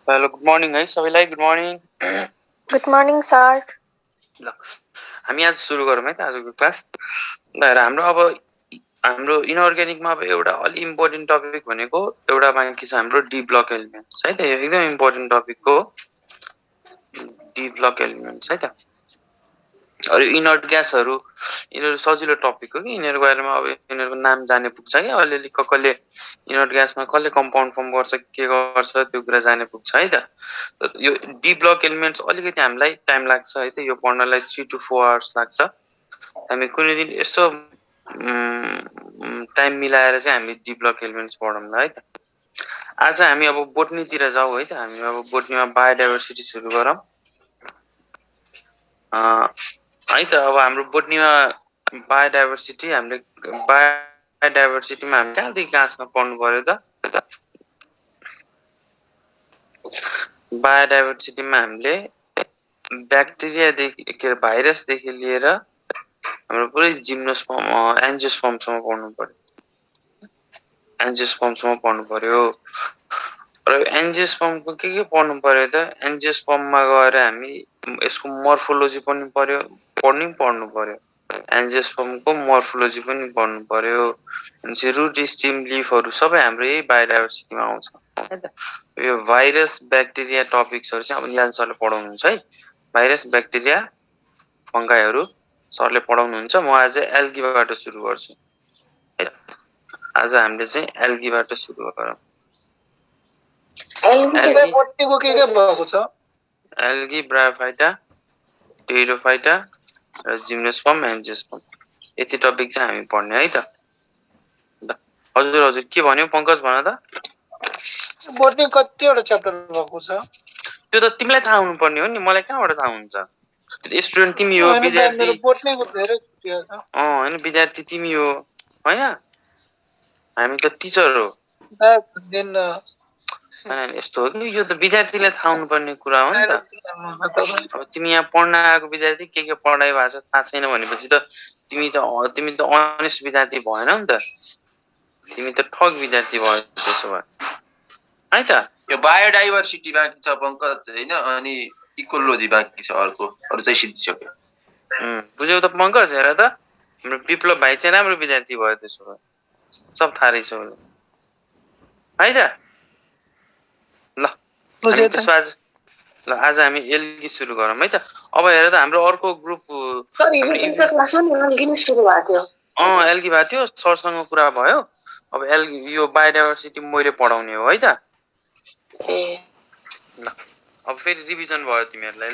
Hello good morning है सबैलाई good morning good morning sir ल हामी आज सुरु गरौँ है त आजको क्लास ल हाम्रो इनअर्ग्यानिकमा अब एउटा अलि इम्पोर्टेन्ट टपिक भनेको एउटा बाँकी छ हाम्रो डी ब्लक एलिमेन्ट्स है त यो एकदम इम्पोर्टेन्ट टपिक हो डी ब्लक एलिमेन्ट्स है त अरू इनर्ट ग्यासहरू यिनीहरू सजिलो टपिक हो कि यिनीहरूको बारेमा अब यिनीहरूको नाम जाने पुग्छ कि अलिअलि कसले इनर्ट ग्यासमा कसले कम्पाउन्ड फर्म गर्छ के गर्छ त्यो कुरा जाने पुग्छ है त यो डी ब्लक एलिमेन्ट्स अलिकति हामीलाई टाइम लाग्छ है त यो पढ्नलाई 3 to 4 आवर्स लाग्छ हामी कुनै दिन यसो टाइम मिलाएर चाहिँ हामी डी ब्लक एलिमेन्ट्स पढौँला है त आज हामी अब बोटनीतिर जाउँ है त हामी अब बोटनीमा बायोडाइभर्सिटी सुरु गरौँ है त अब हाम्रो बोटनीमा बायोडाइभर्सिटी हामीले बायोडाइभर्सिटीमा हामी कहाँदेखि कहाँसम्म पढ्नु पर्यो त बायोडाइभर्सिटीमा हामीले ब्याक्टेरियादेखि के अरे भाइरसदेखि लिएर हाम्रो पुरै जिम्नोस्पर्म एन्जियोस्पर्मसम्म पढ्नु पर्यो एन्जियोस्पर्मसम्म पढ्नु पर्यो र एन्जियोस्पर्मको के पढ्नु पर्यो त एन्जियोस्पर्ममा गएर हामी यसको मोर्फोलोजी पनि पढ्नु पर्यो एन्जियोस्पर्मको मोर्फोलोजी पनि पढ्नु पर्यो अनि रुट स्टिम लिफहरू सबै हाम्रो यही बायोडाइभर्सिटीमा आउँछ है त यो भाइरस ब्याक्टेरिया टपिक्सहरू चाहिँ अब निहाल सरले पढाउनुहुन्छ है भाइरस ब्याक्टेरिया फङ्गाइहरू सरले पढाउनुहुन्छ म आज एल्गीबाट सुरु गर्छु आज हामीले चाहिँ एल्गीबाट सुरु गरौँ एल्गी ब्रायोफाइटा टेरिडोफाइटा र जिम्नोस्पर्म एन्जियोस्पर्म यति टपिक चाहिँ हामी पढ्ने है त हजुर के भन्यो पंकज भन त बोटनी कतिवटा च्याप्टर भएको छ त्यो त तिमीलाई थाहा हुनुपर्ने हो नि मलाई कहाँबाट थाहा हुन्छ स्टुडेन्ट तिमी हो विद्यार्थी बोटनीको धेरै छुट्टी छ हैन विद्यार्थी तिमी हो हैन हामी त टिचर हो यस्तो हो कि यो त विद्यार्थीलाई थाहा हुनुपर्ने कुरा हो नि त अब तिमी यहाँ पढ्न आएको विद्यार्थी के पढाइ भएको छ थाहा छैन भनेपछि त तिमी त अनेस्ट विद्यार्थी भएन नि त तिमी त ठग विद्यार्थी भयो त्यसो भए है त यो बायोडाइभर्सिटी बाँकी छ पंकज हैन अनि इकोलोजी बाँकी छ अर्को अरु चाहिँ सिद्धिसक्यो बुझ्यौ त पंकज हेर त हाम्रो विप्लव भाइ चाहिँ राम्रो विद्यार्थी भयो त्यसो भए सब थाहा रहेछ है त ल आज हामी एल्गी सुरु गरौँ है त अब हेर त हाम्रो अर्को ग्रुप एल्गी भएको थियो सरसँग कुरा भयो अब एल्गी यो बायोडाइभर्सिटी मैले पढाउने हो है त ल अब फेरि रिभिजन भयो तिमीहरूलाई ल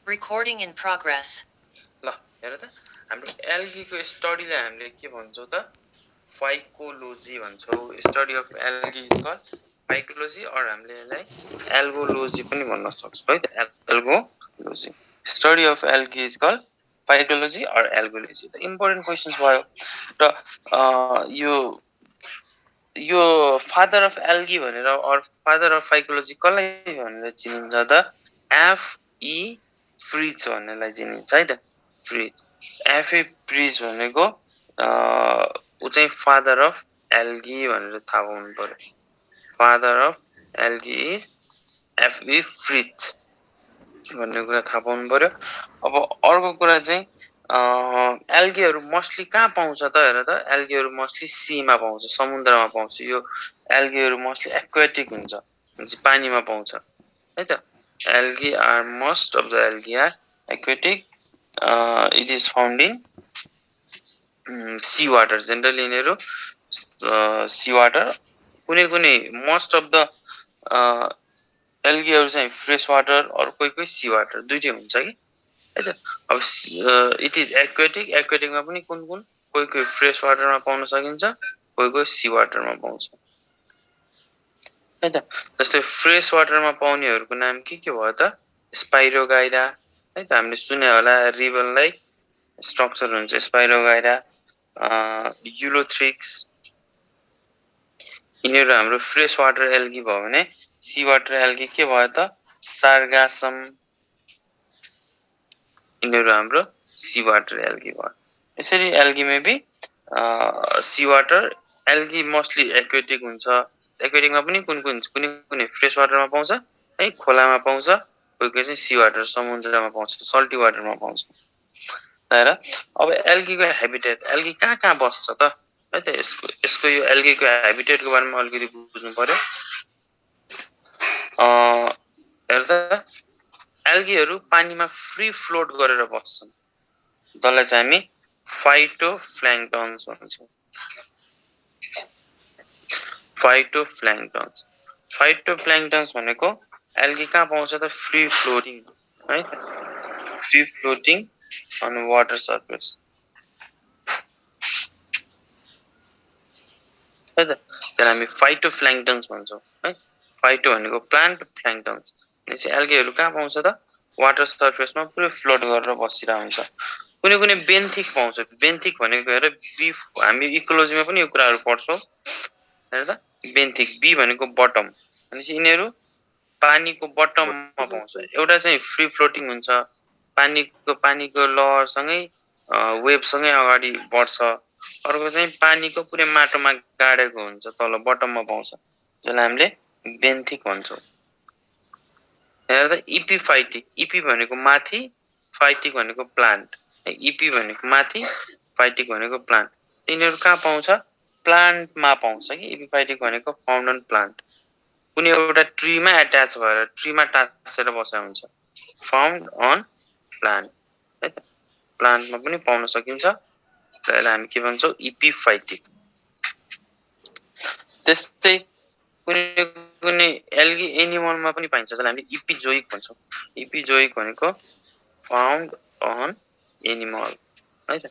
Recording in progress. ल हेर त हाम्रो एल्गीको स्टडीलाई हामीले के भन्छौं त फाइकोलोजी भन्छौं study of algae is called phycology or हामीले यसलाई एल्गोलोजी पनि भन्न सक्छौं है त algology study of algae is called phycology or algology त इम्पोर्टेन्ट क्वेशन्स भयो र यो फादर अफ एल्गी भनेर अर फादर अफ फाइकोलोजी कसलाई भनेर चिनिन्छ त एफई फ्रिज भन्नेलाई चिनिन्छ है त फ्रिज एफए फ्रिज भनेको उ चाहिँ फादर अफ एल्गी भनेर थाहा पाउनु पर्यो father of algae is FA fridge भन्ने कुरा थाहा पाउनु पर्यो अब अर्को कुरा चाहिँ एल्गीहरू मोस्टली कहाँ पाउँछ त हेर त एल्गीहरू मोस्टली सीमा पाउँछ समुद्रमा पाउँछ यो एल्गीहरू मोस्टली एक्वाटिक हुन्छ पानीमा पाउँछ है त algae are most of the algae are aquatic it is found in sea water generally यिनीहरु sea water कुनै most of the algae हरु चाहिँ fresh water और कोही sea water दुईटै हुन्छ कि है त अब it is aquatic मा पनि कुन कोही fresh water मा पाउन सकिन्छ कोही sea water मा पाउँछ है त जस्तै फ्रेश वाटरमा पाउनेहरुको नाम के भयो त स्पाइरोगाइरा है त हामीले सुने होला रिबनलाई स्ट्रक्चर हुन्छ स्पाइरोगाइरा युलोथ्रिक्स यिनीहरु हाम्रो फ्रेश वाटर एल्गी भयो भने सी वाटर एल्गी के भयो त सार्गासम यिनीहरू हाम्रो सी वाटर एल्गी भयो। यसरी एल्गीमा भी sea water algae mostly aquatic हुन्छ। एक्वेटिकमा पनि कुनै फ्रेश वाटरमा पाउँछ है, खोलामा पाउँछ, कोही कोही चाहिँ सी वाटर समुद्रमा पाउँछ, सल्टी वाटरमा पाउँछ। र अब एल्गीको हेबिटेट, एल्गी कहाँ कहाँ बस्छ त है त, यसको यो एल्गीको हेबिटेटको बारेमा अलिकति बुझ्नु पर्यो। हेर त, एल्गीहरू पानीमा फ्री फ्लोट गरेर बस्छन्, जसलाई चाहिँ हामी फाइटोप्लैंक्टन्स भन्छौँ। फाइटोप्लैंक्टन्स, फाइटोप्लैंक्टन्स भनेको एल्गी कहाँ पाउँछ त, फ्री फ्लोटिङ है, free floating on water surface है त, त्यसलाई हामी फाइटोप्लैंक्टन्स भन्छौँ है। फाइटो भनेको प्लान्ट, प्लैंक्टन्स भनेपछि एल्गीहरू कहाँ पाउँछ त, वाटर सर्फेसमा पुरै फ्लोट गरेर बसिरहेको हुन्छ। कुनै कुनै बेन्थिक पाउँछ। बेन्थिक भनेको हेर, बी, हामी इकोलोजीमा पनि यो कुराहरू पढ्छौँ हेर त। बेन्थिक, बी भनेको बटम भनेपछि यिनीहरू पानीको बटममा पाउँछ। एउटा चाहिँ फ्री फ्लोटिङ हुन्छ, पानीको लहरसँगै वेभसँगै अगाडि बढ्छ। अर्को चाहिँ पानीको पुरै माटोमा गाडेको हुन्छ, तल बटममा पाउँछ, जसलाई हामीले बेन्थिक भन्छौँ। हेर त, इपिफाइटिक, इपी भनेको माथि, फाइटिक भनेको प्लान्ट, इपी भनेको माथि, फाइटिक भनेको प्लान्ट। यिनीहरू कहाँ पाउँछ, प्लान्टमा पाउँछ कि। इपिफाइटिक भनेको फाउन्ड अन प्लान्ट, कुनै एउटा ट्रीमा एट्याच भएर ट्रीमा टाँसेर बसेको हुन्छ, फाउन्ड अन प्लान्ट है त। प्लान्टमा पनि पाउन सकिन्छ, त्यसलाई हामी के भन्छौँ, इपिफाइटिक। त्यस्तै कुनै कुनै एल्गी एनिमलमा पनि पाइन्छ, जसलाई हामीले इपिजोइक भन्छौँ। इपिजोइक भनेको फाउन्ड अन एनिमल है त,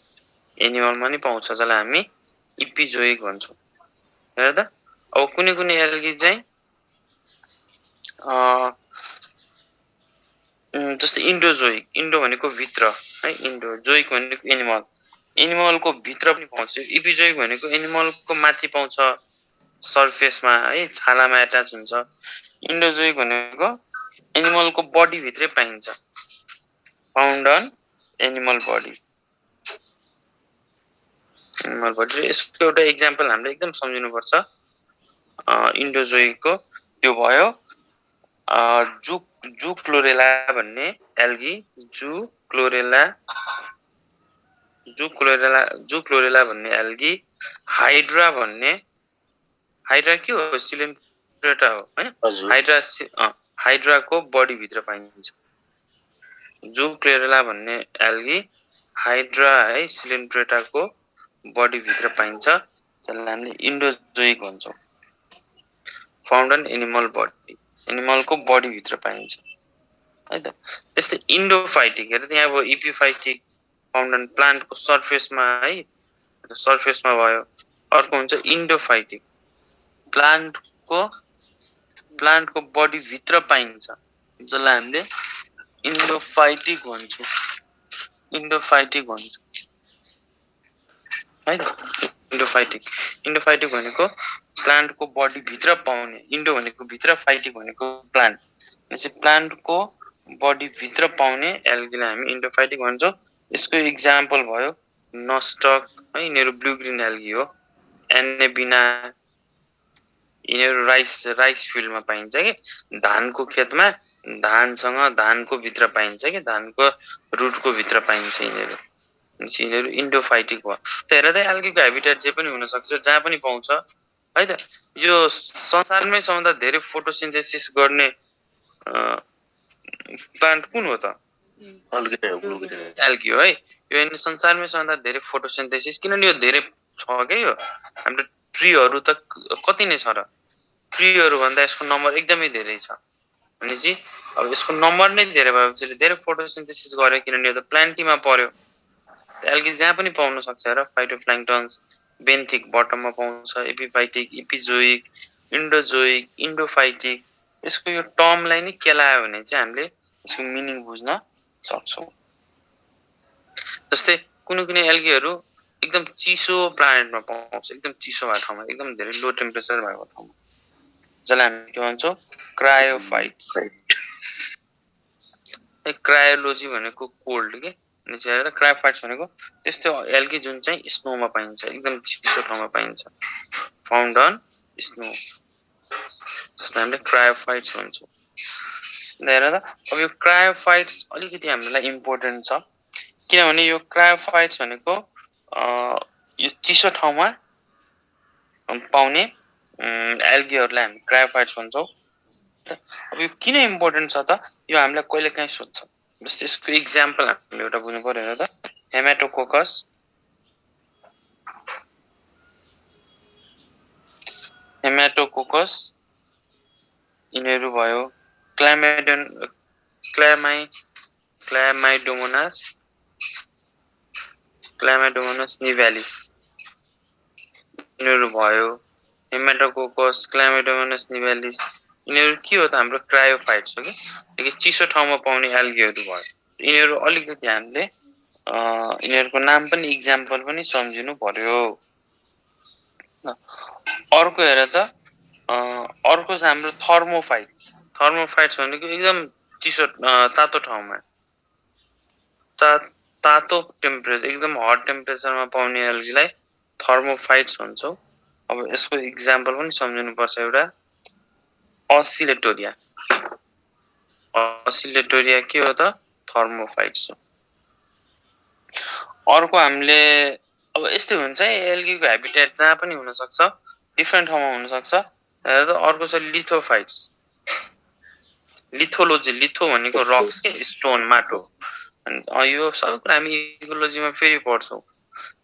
एनिमलमा नि पाउँछ, जसलाई हामी इपिजोइक भन्छौँ। हेर त, अब कुनै कुनै एल्गी चाहिँ जस्तै इन्डोजोइक, इन्डो भनेको भित्र है, इन्डो, जोइक भनेको एनिमल, एनिमलको भित्र पनि पाउँछ। इपिजोइक भनेको एनिमलको माथि पाउँछ, सर्फेसमा है, छालामा एट्याच हुन्छ। इन्डोजोइक भनेको एनिमलको बडी भित्रै पाइन्छ, found on animal body, animal body. यसको एउटा इक्जाम्पल हामीले एकदम सम्झिनुपर्छ इन्डोजोइकको, त्यो भयो जुक्लोरेला भन्ने एल्गी, जुक्लोरेला भन्ने एल्गी, हाइड्रा भन्ने, हाइड्रा के हो, सिलिन्ड्रेटा हो हैन, हाइड्राको बडी भित्र पाइन्छ। जुक्लोरेला भन्ने एल्गी हाइड्रा है, सिलिन्ड्रेटाको बडी भित्र पाइन्छ, जसलाई हामीले इन्डोजोइक भन्छौँ, फाउन्ड अन एनिमल बडी, एनिमलको बडी भित्र पाइन्छ है त। त्यस्तै इन्डोफाइटिक, हेर त्यहाँ अब इपिफाइटिक फाउन्ड अन प्लान्टको सर्फेसमा है, सर्फेसमा भयो। अर्को हुन्छ इन्डोफाइटिक, प्लान्टको बडी भित्र पाइन्छ, जसलाई हामीले इन्डोफाइटिक भन्छौँ, इन्डोफाइटिक भन्छौँ है त। इन्डोफाइटिक भनेको प्लान्टको बडी भित्र पाउने, इन्डो भनेको भित्र, फाइटिक भनेको प्लान्ट, भनेपछि प्लान्टको बडी भित्र पाउने एल्गीलाई हामी इन्डोफाइटिक भन्छौँ। यसको इक्जाम्पल भयो नस्टक है, यिनीहरू ब्लू ग्रीन एल्गी हो। एनेबिना, यिनीहरू राइस फिल्डमा पाइन्छ कि, धानको खेतमा धानसँग धानको भित्र पाइन्छ कि, धानको रुटको भित्र पाइन्छ यिनीहरू इन्डोफाइटिक भयो। हेर त, एल्गीको हेबिटेट जे पनि हुन सक्छ, जहाँ पनि पाउँछ है त। यो संसारमै सबभन्दा धेरै फोटोसिन्थेसिस गर्ने प्लान्ट कुन हो त, एल्गी हो है। यो संसारमै सबभन्दा धेरै फोटोसिन्थेसिस, किनभने यो धेरै छ क्या, यो हाम्रो ट्रीहरू त कति नै छ र, ट्रीहरू भन्दा यसको नम्बर एकदमै धेरै छ। भनेपछि अब यसको नम्बर नै धेरै भएपछि धेरै फोटोसिन्थेसिस गर्यो, किनभने यो त प्लान्टीमा पर्यो। एल्गी जहाँ पनि पाउन सक्छ र, फाइटोप्लैंक्टन्स, बेन्थिक बटममा पाउँछ, एपिफाइटिक, इपिजोइक, इन्डोजोइक, इन्डोफाइटिक। यसको यो टर्मलाई नै केलायो भने चाहिँ हामीले यसको मिनिङ बुझ्न सक्छौँ। जस्तै कुनै कुनै एल्गीहरू एकदम चिसो प्लानेटमा पाउँछ, एकदम चिसो भएको ठाउँमा, एकदम धेरै लो टेम्परेचर भएको ठाउँमा, जसलाई हामी के भन्छौँ, क्रायोफाइट्स। क्रायोलोजी भनेको कोल्ड के अनि चाहिँ क्रायोफाइट्स भनेको त्यस्तो एल्गी जुन चाहिँ स्नोमा पाइन्छ एकदम चिसो ठाउँमा पाइन्छ फाउन्ड अन स्नो जसलाई हामीले क्रायोफाइट्स भन्छौँ हेर त अब यो क्रायोफाइट्स अलिकति हामीलाई इम्पोर्टेन्ट छ किनभने यो क्रायोफाइट्स भनेको यो चिसो ठाउँमा पाउने एल्गीहरूलाई हामी क्रायोफाइट्स भन्छौँ अब यो किन इम्पोर्टेन्ट छ त यो हामीलाई कहिलेकाहीँ सोध्छ जस्तै यसको इक्जाम्पल हामीले एउटा बुझ्नु पर्यो हेर त हेमाटोकोकस यिनीहरू भयो क्लामाइडोमोनास निभ्यालिस यिनीहरू भयो हेमाटोकोकस क्लामाइडोमोनास निभ्यालिस यिनीहरू के हो त हाम्रो क्रायोफाइट्स हो कि चिसो ठाउँमा पाउने एल्गीहरू भयो यिनीहरू अलिकति हामीले यिनीहरूको नाम पनि इक्जाम्पल पनि सम्झिनु पर्यो अर्को हेर त अर्को छ हाम्रो थर्मोफाइट्स भनेको एकदम चिसो तातो ठाउँमा तातो टेम्परेचर एकदम हट टेम्परेचरमा पाउने एल्गीलाई थर्मोफाइट्स भन्छौँ अब यसको इक्जाम्पल पनि सम्झिनु पर्छ एउटा असिलेटोरिया के हो त थर्मोफाइट्स हो अर्को हामीले अब यस्तै हुन्छ है एल्गीको ह्याबिटेट जहाँ पनि हुन सक्छ डिफ्रेन्ट ठाउँमा हुन सक्छ अर्को छ लिथोफाइट्स लिथो भनेको रक्स के स्टोन माटो यो सबै कुरा हामी इकोलोजीमा फेरि पढ्छौँ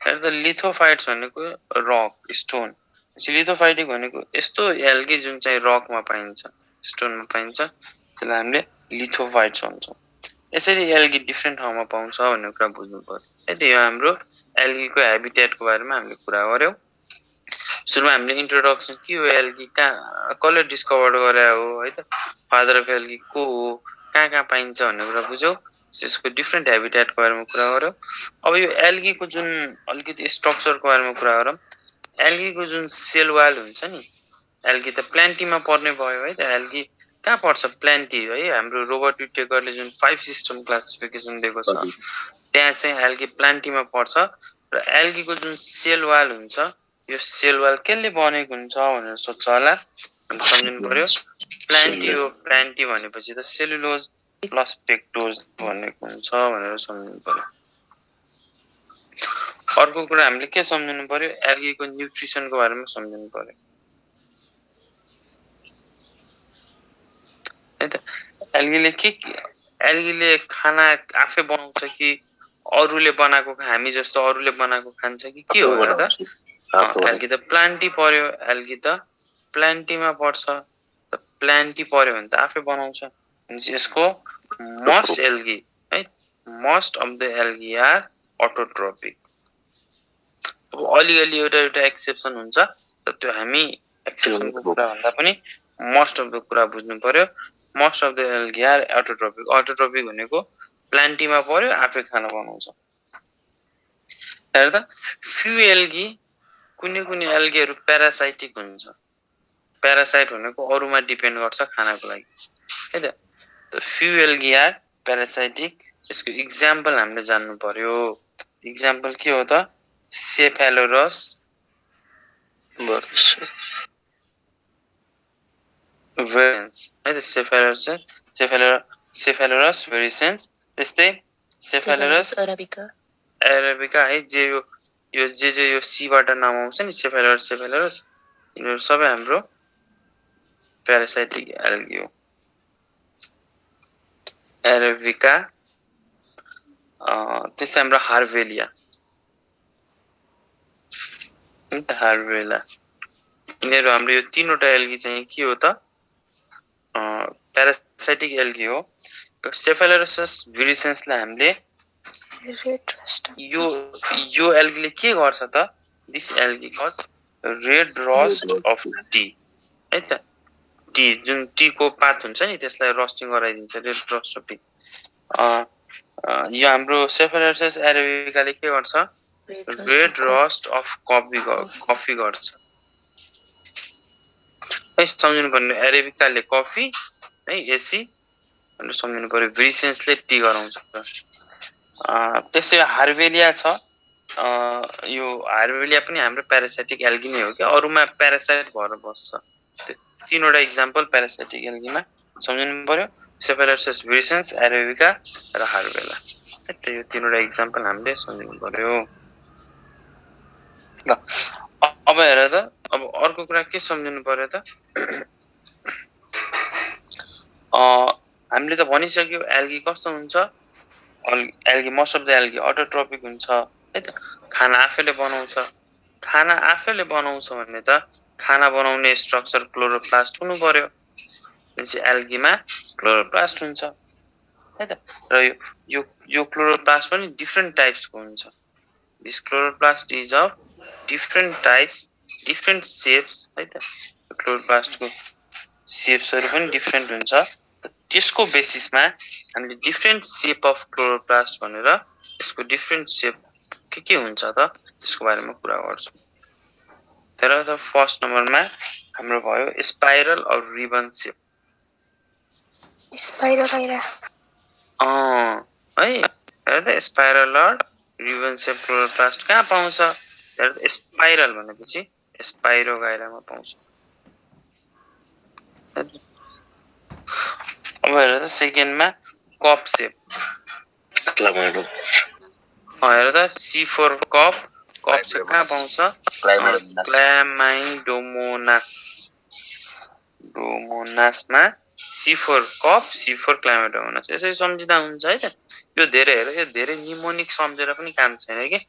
त लिथोफाइट्स भनेको रक स्टोन लिथोफाइटिक भनेको यस्तो एल्गी जुन चाहिँ रकमा पाइन्छ स्टोनमा पाइन्छ त्यसलाई हामीले लिथोफाइट्स भन्छौँ यसरी एल्गी डिफ्रेन्ट ठाउँमा पाउँछ भन्ने कुरा बुझ्नु पर्यो है त यो हाम्रो एल्गीको ह्याबिटेटको बारेमा हामीले कुरा गर्यौँ सुरुमा हामीले इन्ट्रोडक्सन के हो एल्गी कसले डिस्कभर गरे हो है त फादर अफ एल्गी को हो कहाँ पाइन्छ भन्ने कुरा बुझ्यौँ त्यसको डिफ्रेन्ट ह्याबिटेटको बारेमा कुरा गर्यौँ अब यो एल्गीको जुन अलिकति स्ट्रक्चरको बारेमा कुरा गरौँ एल्गीको जुन सेल वाल हुन्छ नि एल्गी त प्लान्टीमा पर्ने भयो है त एल्गी कहाँ पर्छ प्लान्टी है हाम्रो रोबर्ट विटेकरले जुन 5 सिस्टम क्लासिफिकेसन दिएको छ त्यहाँ चाहिँ एल्गी प्लान्टीमा पर्छ र एल्गीको जुन सेल वाल हुन्छ यो सेल वाल केले बनेको हुन्छ भनेर सोध्छ होला सम्झिनु पर्यो प्लान्टी भनेपछि त सेलुलोज प्लस पेक्टोज भनेको हुन्छ भनेर सम्झिनु पर्यो अर्को कुरा हामीले के सम्झिनु पर्यो एल्गीको न्युट्रिसनको बारेमा सम्झिनु पर्यो है त एल्गीले खाना आफै बनाउँछ कि अरूले बनाएको हामी जस्तो अरूले बनाएको खान्छ कि के हो र त एल्गी त प्लान्टी पर्यो एल्गी त प्लान्टीमा पर्छ त प्लान्टी पर्यो भने त आफै बनाउँछ यसको मोस्ट एल्गी है most of the algae are autotrophic अब अलिअलि एउटा एक्सेप्सन हुन्छ त त्यो हामी एक्सेप्सनको कुरा भन्दा पनि मोस्ट अफ द कुरा बुझ्नु पर्यो most of the algae are autotrophic भनेको प्लान्टीमा पर्यो आफै खाना बनाउँछ हेर त फ्यु एल्गी कुनै एल्गीहरू प्यारासाइटिक हुन्छ प्यारासाइट भनेको अरूमा डिपेन्ड गर्छ खानाको लागि है त फ्यु एल्गी आर प्यारासाइटिक यसको इक्जाम्पल हामीले जान्नु पर्यो इक्जाम्पल के हो त सेफेलोरस भेरिसेन्स है त सेफेलोरस भेरिसेन्स त्यस्तै सेफेलोरस अरेबिका है जे यो सीबाट नाम आउँछ नि सेफेलोरस यिनीहरू सबै हाम्रो प्यारासाइटिक एल्गी हो अरेबिका त्यस्तै हाम्रो हार्वेलिया यिनीहरू हाम्रो यो तीनवटा एल्गी चाहिँ के हो त प्यारासाइटिक एल्गी हो सेफेलोरस भेरिसेन्सलाई हामीले यो एल्गीले के गर्छ त this algae cause red rust of T है त टी जुन टीको पात हुन्छ नि त्यसलाई रस्टिङ गराइदिन्छ रेड रस्ट अफ टी यो हाम्रो सेफेलोरस अरेबिकाले के गर्छ रेड रस्ट अफ कफी गर्छ है सम्झिनु पर्ने अरेबिकाले कफी है एसी भनेर सम्झिनु पर्यो भिसेन्सले टी गराउँछ त्यसै हार्बेलिया छ यो हार्बेलिया पनि हाम्रो प्यारासाइटिक एल्गी नै हो कि अरुमा प्यारासाइट भएर बस्छ तीनवटा एक्जाम्पल प्यारासाइटिक एल्गीमा सम्झिनु पर्यो सेफेलोसस भिसेन्स एरेबिका र हार्बेला त्यही यो तीनवटा एक्जाम्पल हामीले सम्झिनु पर्यो ल अब हेर त अब अर्को कुरा के सम्झिनु पर्यो त हामीले त भनिसक्यो एल्गी कस्तो हुन्छ algae most of the algae autotrophic हुन्छ है त खाना आफैले बनाउँछ भने त खाना बनाउने स्ट्रक्चर क्लोरोप्लास्ट हुनु पर्यो त्यसपछि एल्गीमा क्लोरोप्लास्ट हुन्छ है त र यो क्लोरोप्लास्ट पनि डिफरेन्ट टाइप्सको हुन्छ this chloroplast is of different types different shapes है त क्लोरोप्लास्टको शेप्सहरु पनि डिफरेन्ट हुन्छ त्यसको बेसिसमा हामीले डिफरेन्ट शेप अफ क्लोरोप्लास्ट भनेर त्यसको डिफरेन्ट शेप के हुन्छ त त्यसको बारेमा कुरा गर्छौं तर त फर्स्ट नम्बरमा हाम्रो भयो spiral or ribbon shape spiral है हेर त spiral or ribbon shape chloroplast कहाँ पाउँछ हेर त स्पाइरल भनेपछि स्पाइरो गाइरामा पाउँछ अब हेर त सेकेन्डमा कप शेप हेर त C4 कप शेप कहाँ पाउँछ क्लामाइडोमोनासमा C4 कप C4 क्लामाइडोमोनास यसरी सम्झिँदा हुन्छ है त यो धेरै हेर यो धेरै निमोनिक सम्झेर पनि काम छैन के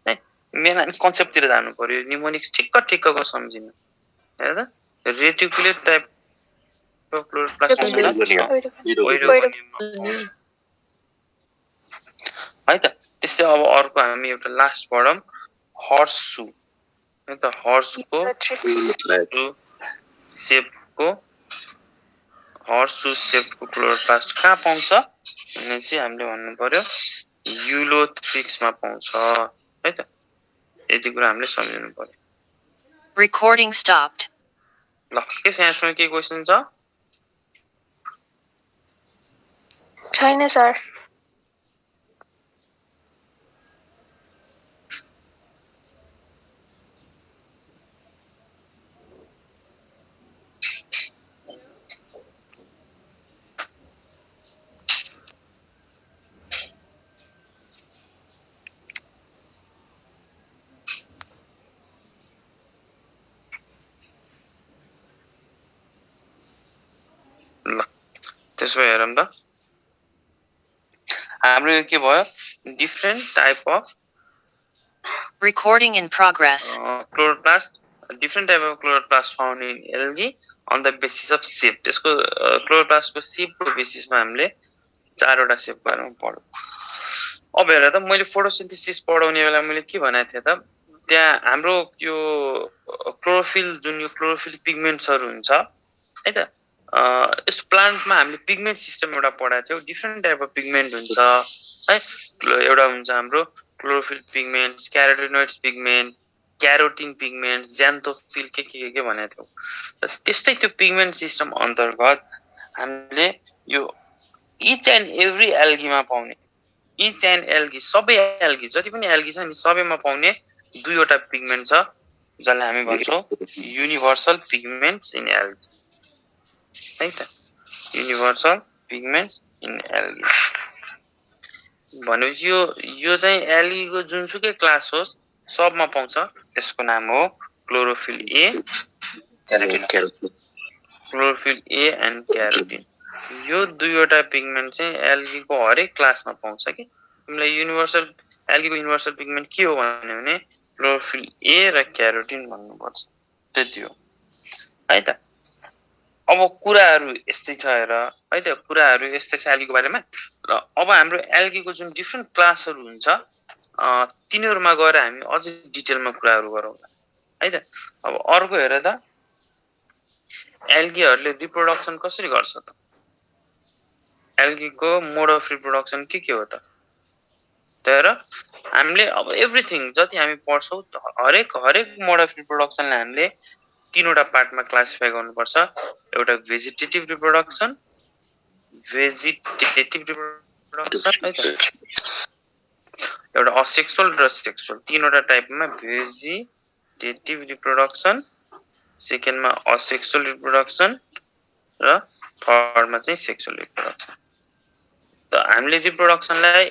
है मेन कन्सेप्टतिर जानु पर्यो निमोनिक्स ठिक्कको सम्झिनु हेर त रेटिकुलेट टाइप अफ क्लोरोप्लास्ट है त त्यसै अब अर्को हामी एउटा लास्ट पढौं हर्सु है त हर्सुको शेपको क्लोरोप्लास्ट कहाँ पाउँछ भने चाहिँ हामीले भन्नु पर्यो युलोथ्रिक्समा पाउँछ है त यति कुरा हामीले सम्झिनु पर्यो Recording stopped. ल के यहाँसम्म के क्वेशन छ छैन सर त्यसो हेरौँ त हाम्रो यो के भयो different type of Recording in progress. Chloroplast different type of chloroplast found in algae on the basis of shape त्यसको क्लोरोप्लास्टको शेपको बेसिसमा हामीले चारवटा शेप बारेमा पढ्यौं अब हेर त मैले फोटोसिन्थेसिस पढाउने बेला मैले के भनेको थिएँ त त्यहाँ हाम्रो यो क्लोरोफिल जुन यो क्लोरोफिल पिगमेन्ट्सहरु हुन्छ है त यस प्लान्टमा हामीले पिगमेन्ट सिस्टम एउटा पढाएको थियौ डिफरेन्ट टाइप अफ पिगमेन्ट हुन्छ है एउटा हुन्छ हाम्रो क्लोरोफिल पिगमेन्ट्स क्यारोटिनोइड्स पिगमेन्ट क्यारोटिन पिगमेन्ट ज्यान्थोफिल के भनेको थियौ त्यस्तै त्यो पिगमेन्ट सिस्टम अन्तर्गत हामीले यो इच एन्ड एभ्री एल्गीमा पाउने इच एन्ड एल्गी सबै एल्गी जति पनि एल्गी छ नि सबैमा पाउने दुईवटा पिगमेन्ट छ जसलाई हामी भन्छौं युनिभर्सल पिगमेन्ट्स इन एल्गी है त युनिभर्सल पिगमेन्ट्स इन एल्गी भनेपछि यो चाहिँ एल्गीको जुनसुकै क्लास होस् सबमा पाउँछ त्यसको नाम हो क्लोरोफिल ए एन्ड क्यारोटिन यो दुईवटा पिगमेन्ट चाहिँ एल्गीको हरेक क्लासमा पाउँछ कि तिमीलाई एल्गीको युनिभर्सल पिगमेन्ट के हो भने क्लोरोफिल ए र क्यारोटिन भन्नुपर्छ त्यति हो है त अब कुराहरु यस्तै छ हेर है त कुराहरु यस्तै छ एल्गीको बारेमा र अब हाम्रो एल्गीको जुन डिफरेन्ट क्लासहरु हुन्छ तिनीहरुमा गएर हामी अझै डिटेलमा कुराहरु गरौँ है त अब अर्को हेर त एल्गीहरुले रिप्रोडक्सन कसरी गर्छ त एल्गीको मोड अफ रिप्रोडक्सन के हो त तर हामीले अब एभ्रीथिङ जति हामी पढ्छौं हरेक मोड अफ रिप्रोडक्सनलाई हामीले तीनवटा पार्टमा क्लासिफाई गर्नुपर्छ एउटा भेजिटेटिभ रिप्रोडक्सन भेजिटेटिभ रिप्रोडक्सन है त एउटा असेक्सुअल र सेक्सुअल तीनवटा टाइपमा भेजिटेटिभ रिप्रोडक्सन सेकेन्डमा असेक्सुअल रिप्रोडक्सन र थर्डमा चाहिँ सेक्सुअल रिप्रोडक्सन त हामीले रिप्रोडक्सनलाई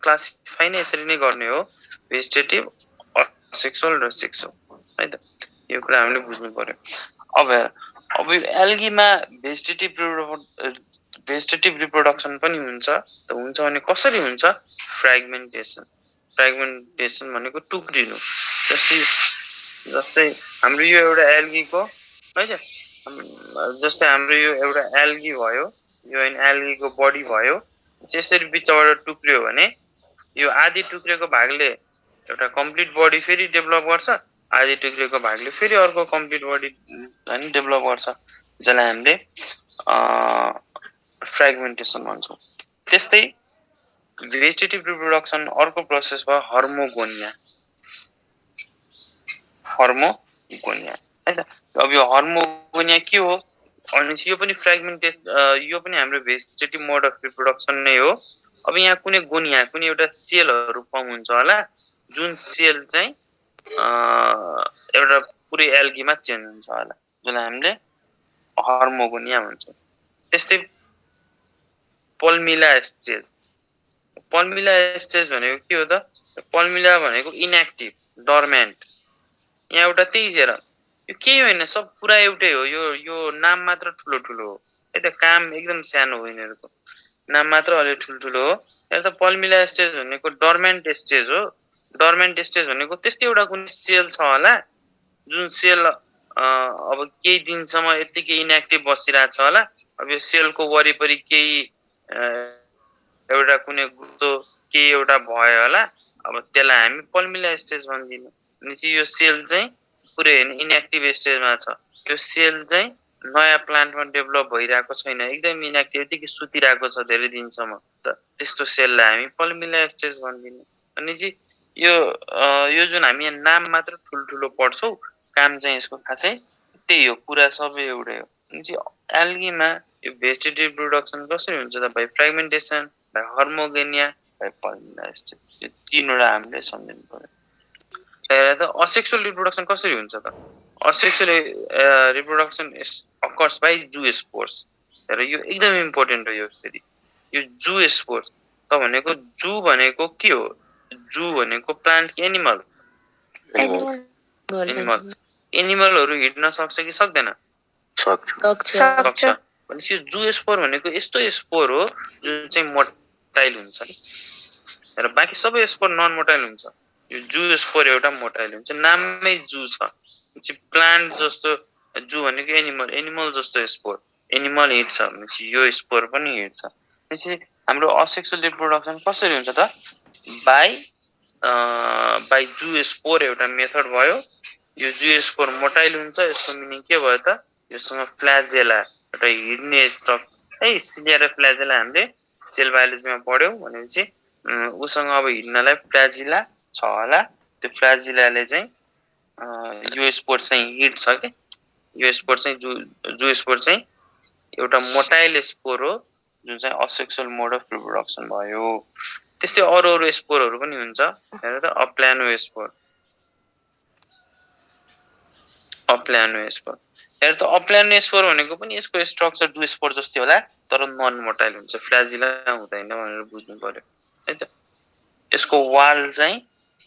क्लासिफाई नै यसरी नै गर्ने हो भेजिटेटिभ असेक्सुअल र सेक्सुअल है त यो कुरा हामीले बुझ्नु पर्यो अब एल्गीमा भेजिटेटिभ रिप्रोडक्सन पनि हुन्छ त हुन्छ भने कसरी हुन्छ फ्र्यागमेन्टेसन भनेको टुक्रिनु जस्तै हाम्रो यो एउटा एल्गीको है त जस्तै हाम्रो यो एउटा एल्गी भयो यो एल्गीको बडी भयो त्यसरी बिचबाट टुक्रियो भने यो आधी टुक्रेको भागले एउटा कम्प्लिट बडी फेरि डेभलप गर्छ आधी टुक्रेको भागले फेरि अर्को कम्प्लिट बडी अनि डेभलप गर्छ जसलाई हामीले फ्र्यागमेन्टेसन भन्छौँ त्यस्तै भेजिटेटिभ रिप्रोडक्सन अर्को प्रोसेस भयो हर्मोगोनिया है त अब यो हर्मोगोनिया के हो भनेपछि यो पनि फ्र्यागमेन्टेसन यो पनि हाम्रो भेजिटेटिभ मोड अफ रिप्रोडक्सन नै हो अब यहाँ कुनै गोनिया कुनै एउटा सेलहरू फर्म हुन्छ होला जुन सेल चाहिँ एउटा पुरै एल्गीमा चेन्ज हुन्छ होला जसलाई हामीले हर्मोगोनिया भन्छौँ त्यस्तै पल्मिला स्टेज भनेको के हो त पल्मिला भनेको इनएक्टिभ डर्मेन्ट यहाँ एउटा त्यही छ यो केही होइन सब पुरा एउटै हो यो नाम मात्र ठुलो हो है त काम एकदम सानो हो यिनीहरूको नाम मात्र अलि ठुलो हो यहाँ त पल्मिला स्टेज भनेको डर्मेन्ट स्टेज हो डर्मेन्ट स्टेज भनेको त्यस्तै एउटा कुनै सेल छ होला जुन सेल अब केही दिनसम्म यत्तिकै इनएक्टिभ बसिरहेको छ होला अब यो सेलको वरिपरि केही एउटा कुनै गुप्तो केही एउटा भयो होला अब त्यसलाई हामी पल्मिला स्टेज भनिदिनु भनेपछि यो सेल चाहिँ पुरै इनएक्टिभ स्टेजमा छ यो सेल चाहिँ नयाँ प्लान्टमा डेभलप भइरहेको छैन एकदम इनएक्टिभ यतिकै सुतिरहेको छ धेरै दिनसम्म त त्यस्तो सेललाई हामी पल्मिला स्टेज भनिदिनु भनेपछि यो जुन हामी यहाँ नाम मात्र ठुल्ठुलो पढ्छौँ काम चाहिँ यसको खासै त्यही हो पुरा सबै एउटै हो भनेपछि एल्गीमा यो भेजिटेटिभ रिप्रोडक्सन कसरी हुन्छ त बाइ फ्र्यागमेन्टेसन बाइ हर्मोगेनिया बाइ पल्मिला स्टेज यो तीनवटा हामीले सम्झिनु पर्यो त असेक्सुअल रिप्रोडक्सन कसरी हुन्छ त asexual reproduction occurs by zoospores र यो एकदम इम्पोर्टेन्ट हो यो फेरि यो जू स्पोर्स त भनेको जू भनेको के हो जू भनेको प्लान्ट एनिमल एनिमलहरू हिँड्न सक्छ कि सक्दैन सक्छ भनेपछि यो जू स्पोर भनेको यस्तो स्पोर हो जुन चाहिँ मोटाइल हुन्छ र बाँकी सबै स्पोर नन मोटाइल हुन्छ यो जू स्पोर एउटा मोटाइल हुन्छ नाममै जू छ प्लान्ट जस्तो जू भनेको एनिमल जस्तो स्पोर एनिमल हिँड्छ भनेपछि यो स्पोर पनि हिँड्छ भनेपछि हाम्रो असेक्सुअल रिप्रोडक्सन कसरी हुन्छ त बाइ जू स्पोर एउटा मेथड भयो यो जू स्पोर मोटाइल हुन्छ यसको मिनिङ के भयो त योसँग फ्ल्याजेला एउटा हिँड्ने स्टक है सिलिया फ्ल्याजेला हामीले सेल बायोलोजीमा पढ्यौँ भनेपछि उसँग अब हिँड्नलाई फ्ल्याजिला छ होला त्यो फ्ल्याजिलाले चाहिँ यो स्पोर चाहिँ हिँड्छ के यो स्पोर चाहिँ जू स्पोर चाहिँ एउटा मोटाइल स्पोर हो जुन चाहिँ असेक्सुअल मोड अफ रिप्रोडक्सन भयो त्यस्तै अरू स्पोरहरू पनि हुन्छ हेर त अप्लानो स्पोर हेर त अप्लानो स्पोर भनेको पनि यसको स्ट्रक्चर जू स्पोर जस्तै होला तर नन मोटाइल हुन्छ फ्ल्याजिला हुँदैन भनेर बुझ्नु पर्यो है त यसको वाल चाहिँ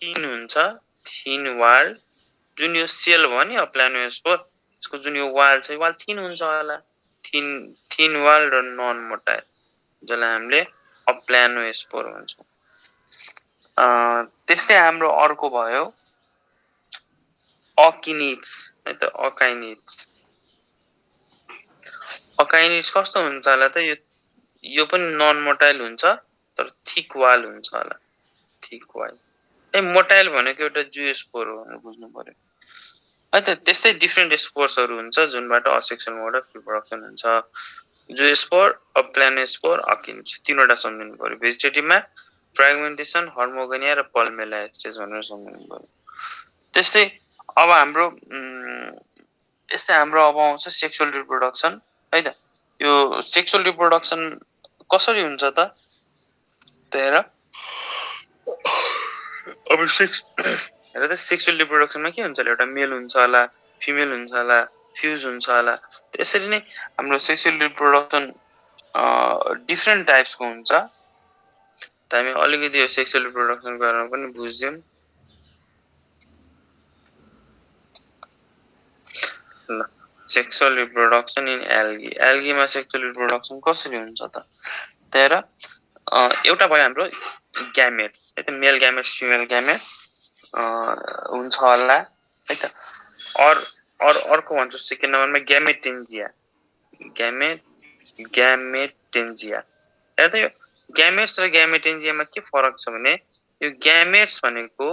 थिन हुन्छ थिन वाल जुन यो सेल भयो नि अप्लानो स्पोर यसको जुन यो वाल छ वाल थिन हुन्छ होला थिन वाल र नन मोटाइल जसलाई हामीले अप्लानो स्पोर भन्छौँ त्यस्तै हाम्रो अर्को भयो अकिनिड्स है त अकाइनिड्स कस्तो हुन्छ होला त यो पनि नन मोटाइल हुन्छ तर थिक वाल हुन्छ होला थिक वाल मोटाइल भनेको एउटा जू स्पोर हो भनेर बुझ्नु पर्यो है त त्यस्तै डिफ्रेन्ट स्पोर्सहरू हुन्छ जुनबाट असेक्सुअल मोड अफ रिप्रोडक्सन हुन्छ जू स्पोर अप्लानो स्पोर अकिनिड्स तीनवटा सम्झिनु पर्यो भेजिटेटिभमा फ्र्यागमेन्टेसन हर्मोगेनिया र पल्मेला स्टेज भनेर सम्झिनु पर्यो त्यस्तै अब हाम्रो अब आउँछ सेक्सुअल रिप्रोडक्सन है त यो सेक्सुअल रिप्रोडक्सन कसरी हुन्छ त हेर अब हेर त सेक्सुअल रिप्रोडक्सनमा के हुन्छ एउटा मेल हुन्छ होला फिमेल हुन्छ होला फ्युज हुन्छ होला त्यसरी नै हाम्रो सेक्सुअल रिप्रोडक्सन डिफ्रेन्ट टाइप्सको हुन्छ त हामी अलिकति यो सेक्सुअल रिप्रोडक्सन गरेर पनि बुझ्यौं ल सेक्सुअल रिप्रोडक्सन इन एल्गीमा सेक्सुअल रिप्रोडक्सन कसरी हुन्छ त हेर एउटा भयो हाम्रो ग्यामेट्स है त मेल ग्यामेट्स फिमेल ग्यामेट्स हुन्छ होला है त अर्को भन्छु सेकेन्ड नम्बरमा ग्यामेटेन्जिया ग्यामेटेन्जिया हेर त यो ग्यामेट्स र ग्यामेटेन्जियामा के फरक छ भने यो ग्यामेट्स भनेको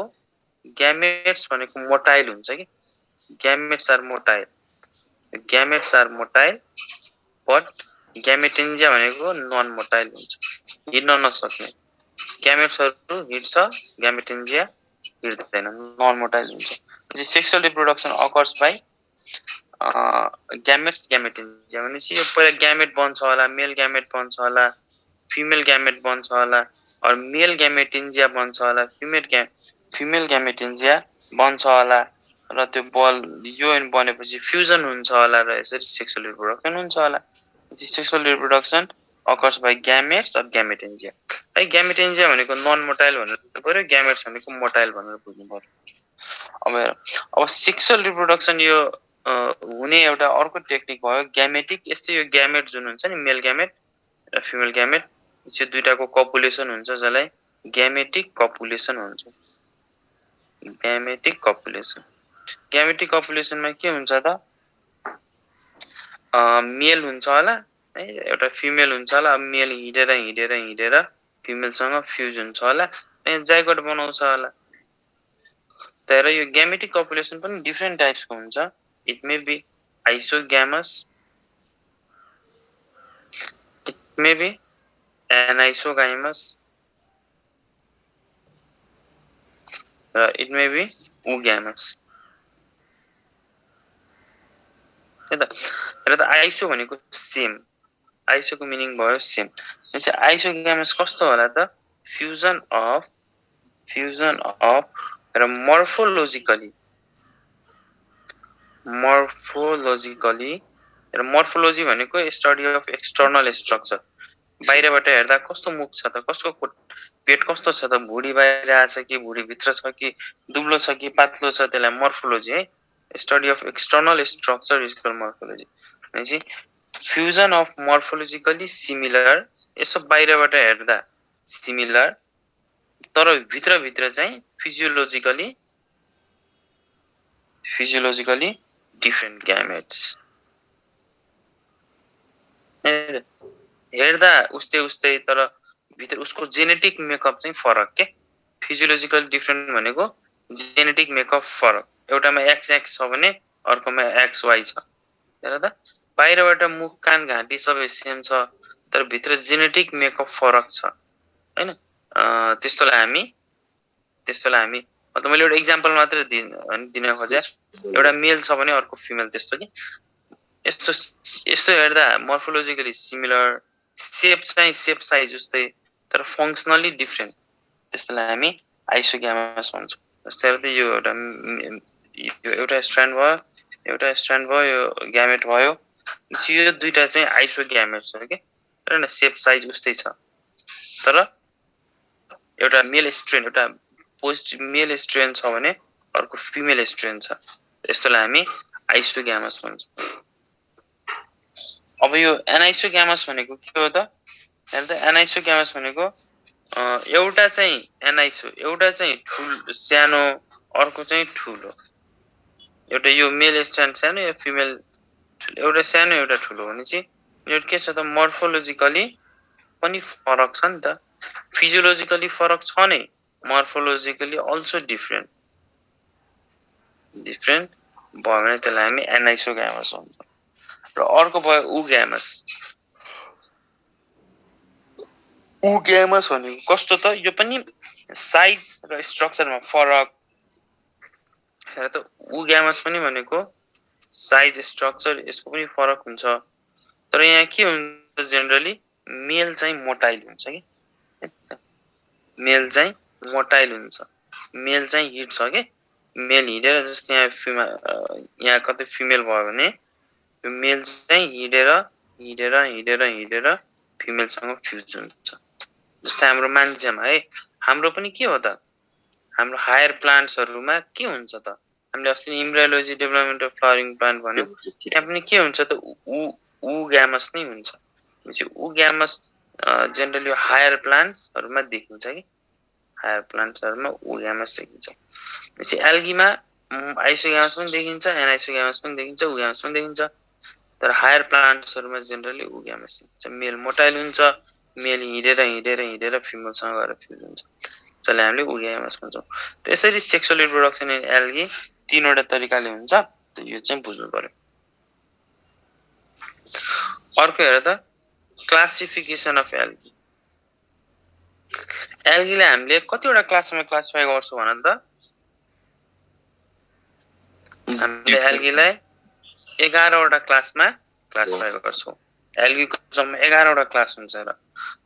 मोटाइल हुन्छ कि gametes are motile but gametangia भनेको नन मोटाइल हुन्छ हिड्न नसक्ने ग्यामेट्सहरु हिड्छ ग्यामेटेन्जिया हिड्दैन नन मोटाइल हुन्छ sexual reproduction occurs by gametes gametangia भनेपछि यो पहिला ग्यामेट बन्छ होला मेल ग्यामेट बन्छ होला फिमेल ग्यामेट बन्छ होला और मेल ग्यामेटेन्जिया बन्छ होला फिमेल ग्यामेटेन्जिया बन्छ होला र त्यो बल यो बनेपछि फ्युजन हुन्छ होला र यसरी सेक्सुअल रिप्रोडक्सन हुन्छ होला sexual reproduction occurs by gametes or gametengia है gametengia भनेको नन मोटाइल भनेर पर्यो gametes भनेको मोटाइल भनेर बुझ्नु पर्यो अब सेक्सुअल रिप्रोडक्सन यो हुने एउटा अर्को टेक्निक भयो ग्यामेटिक यस्तै यो ग्यामेट जुन हुन्छ नि मेल ग्यामेट र फिमेल ग्यामेट यो दुईटाको कपुलेसन हुन्छ जसलाई ग्यामेटिक कपुलेसन भन्छ ग्यामेटिक कपुलेसनमा के हुन्छ त मेल हुन्छ होला है एउटा फिमेल हुन्छ होला मेल हिडेर फिमेल सँग फ्युज हुन्छ होला अनि जाइगोट बनाउँछ होला तर यो ग्यामेटिक कपुलेसन पनि डिफरेन्ट टाइप्सको हुन्छ it may be isogamous it may be anisogamous र इट मे बी उग्यामस है त आइसो भनेको सेम आइसोको मिनिङ भयो सेम त्यसै आइसोग्यामस कस्तो होला त फ्युजन अफ र मोर्फोलोजिकली र मोर्फोलोजी भनेको स्टडी अफ एक्सटर्नल स्ट्रक्चर बाहिरबाट हेर्दा कस्तो मुख छ त कसको पेट कस्तो छ त भुडी बाहिर आछ कि भुडी भित्र छ कि दुब्लो छ कि पातलो छ त्यसलाई मोर्फोलोजी है study of external structure is called morphology भनेपछि फ्युजन अफ मोर्फोलोजिकली सिमिलर यसो बाहिरबाट हेर्दा सिमिलर तर भित्र चाहिँ फिजियोलोजिकली डिफरेन्ट ग्यामेट्स हेर्दा उस्तै तर भित्र उसको जेनेटिक मेकअप चाहिँ फरक के फिजियोलोजिकल डिफरेन्ट भनेको जेनेटिक मेकअप फरक एउटामा XX छ भने अर्कोमा XY छ हेर त बाहिरबाट मुख कान घाँटी सबै सेम छ तर भित्र जेनेटिक मेकअप फरक छ हैन त्यस्तोलाई हामी मतलब मैले एउटा एक्जाम्पल मात्र दिन खोजे एउटा मेल छ भने अर्को फिमेल त्यस्तो कि यस्तो हेर्दा मोर्फोलोजिकली सिमिलर सेप साइज जस्तै तर फंक्सनली डिफरेन्ट त्यस्तोलाई हामी आइसोग्यामस भन्छौँ जस्तै हेर्दा यो एउटा स्ट्रान्ड भयो यो ग्यामेट भयो यो दुईटा चाहिँ आइसोग्यामेट्स हो के तर न सेप साइज उस्तै छ तर एउटा मेल स्ट्रेन एउटा मेल स्ट्रेन छ भने अर्को फिमेल स्ट्रेन छ यस्तोलाई हामी आइसोग्यामस भन्छौँ अब यो एनाइसोग्यामस भनेको के हो त हेर्दा एनाइसोग्यामस भनेको एउटा चाहिँ सानो अर्को चाहिँ ठुलो एउटा यो मेल स्ट्रेन सानो यो फिमेल एउटा सानो एउटा ठुलो भनेपछि यो के छ त मोर्फोलोजिकली पनि फरक छ नि त फिजियोलोजिकली फरक छ नै मोर्फोलोजिकली अल्सो डिफरेन्ट भयो भने त्यसलाई हामी एनाइसोग्यामस भन्छौँ र अर्को भयो उग्यामस भनेको कस्तो त यो पनि साइज र स्ट्रक्चरमा फरक हेर त उग्यामस पनि भनेको साइज स्ट्रक्चर यसको पनि फरक हुन्छ तर तर यहाँ के हुन्छ जनरली मेल चाहिँ मोटाइल हुन्छ कि मेल चाहिँ मोटाइल हुन्छ मेल चाहिँ हिट्छ के मेल हिडेर जस्तै यहाँ कतै फिमेल भयो भने यो मेल चाहिँ हिडेर फिमेलसँग फ्युज हुन्छ जस्तै हाम्रो मान्छेमा है हाम्रो पनि के हो त हाम्रो हायर प्लान्ट्सहरुमा के हुन्छ त हामीले अस्ति इम्ब्रायोलोजी डेभलपमेन्ट अफ फ्लावरिङ प्लान्ट भन्यौ त्यहाँ पनि के हुन्छ त ऊ ग्यामस नै हुन्छ ऊ ग्यामस जनरली हायर प्लान्ट्सहरुमा देखिन्छ कि हायर प्लान्ट्सहरुमा ऊ ग्यामस देखिन्छ त्यसै एल्गीमा आइसोग्यामस पनि देखिन्छ एनाइसोग्यामस पनि देखिन्छ ऊ ग्यामस पनि देखिन्छ तर हायर प्लान्ट्सहरुमा जनरली ऊ ग्यामस देखिन्छ मेल मोटाइल हुन्छ मेल हिडेर फिमेलसँग गएर फ्युज हुन्छ जसलाई हामीले ऊ ग्यामस भन्छौं त्यसरी सेक्सुअल रिप्रोडक्सन इन एल्गी तीनवटा तरिकाले हुन्छ यो चाहिँ बुझ्नु पर्यो अर्को हेर त क्लासिफिकेसन अफ एल्गी एल्गीलाई हामीले कतिवटा क्लासमा क्लासिफाई गर्छौं भन त हामीले एल्गीलाई 11 वटा क्लासमा क्लासिफाई गर्छौं एल्गीको जम्मा 11 वटा क्लास हुन्छ र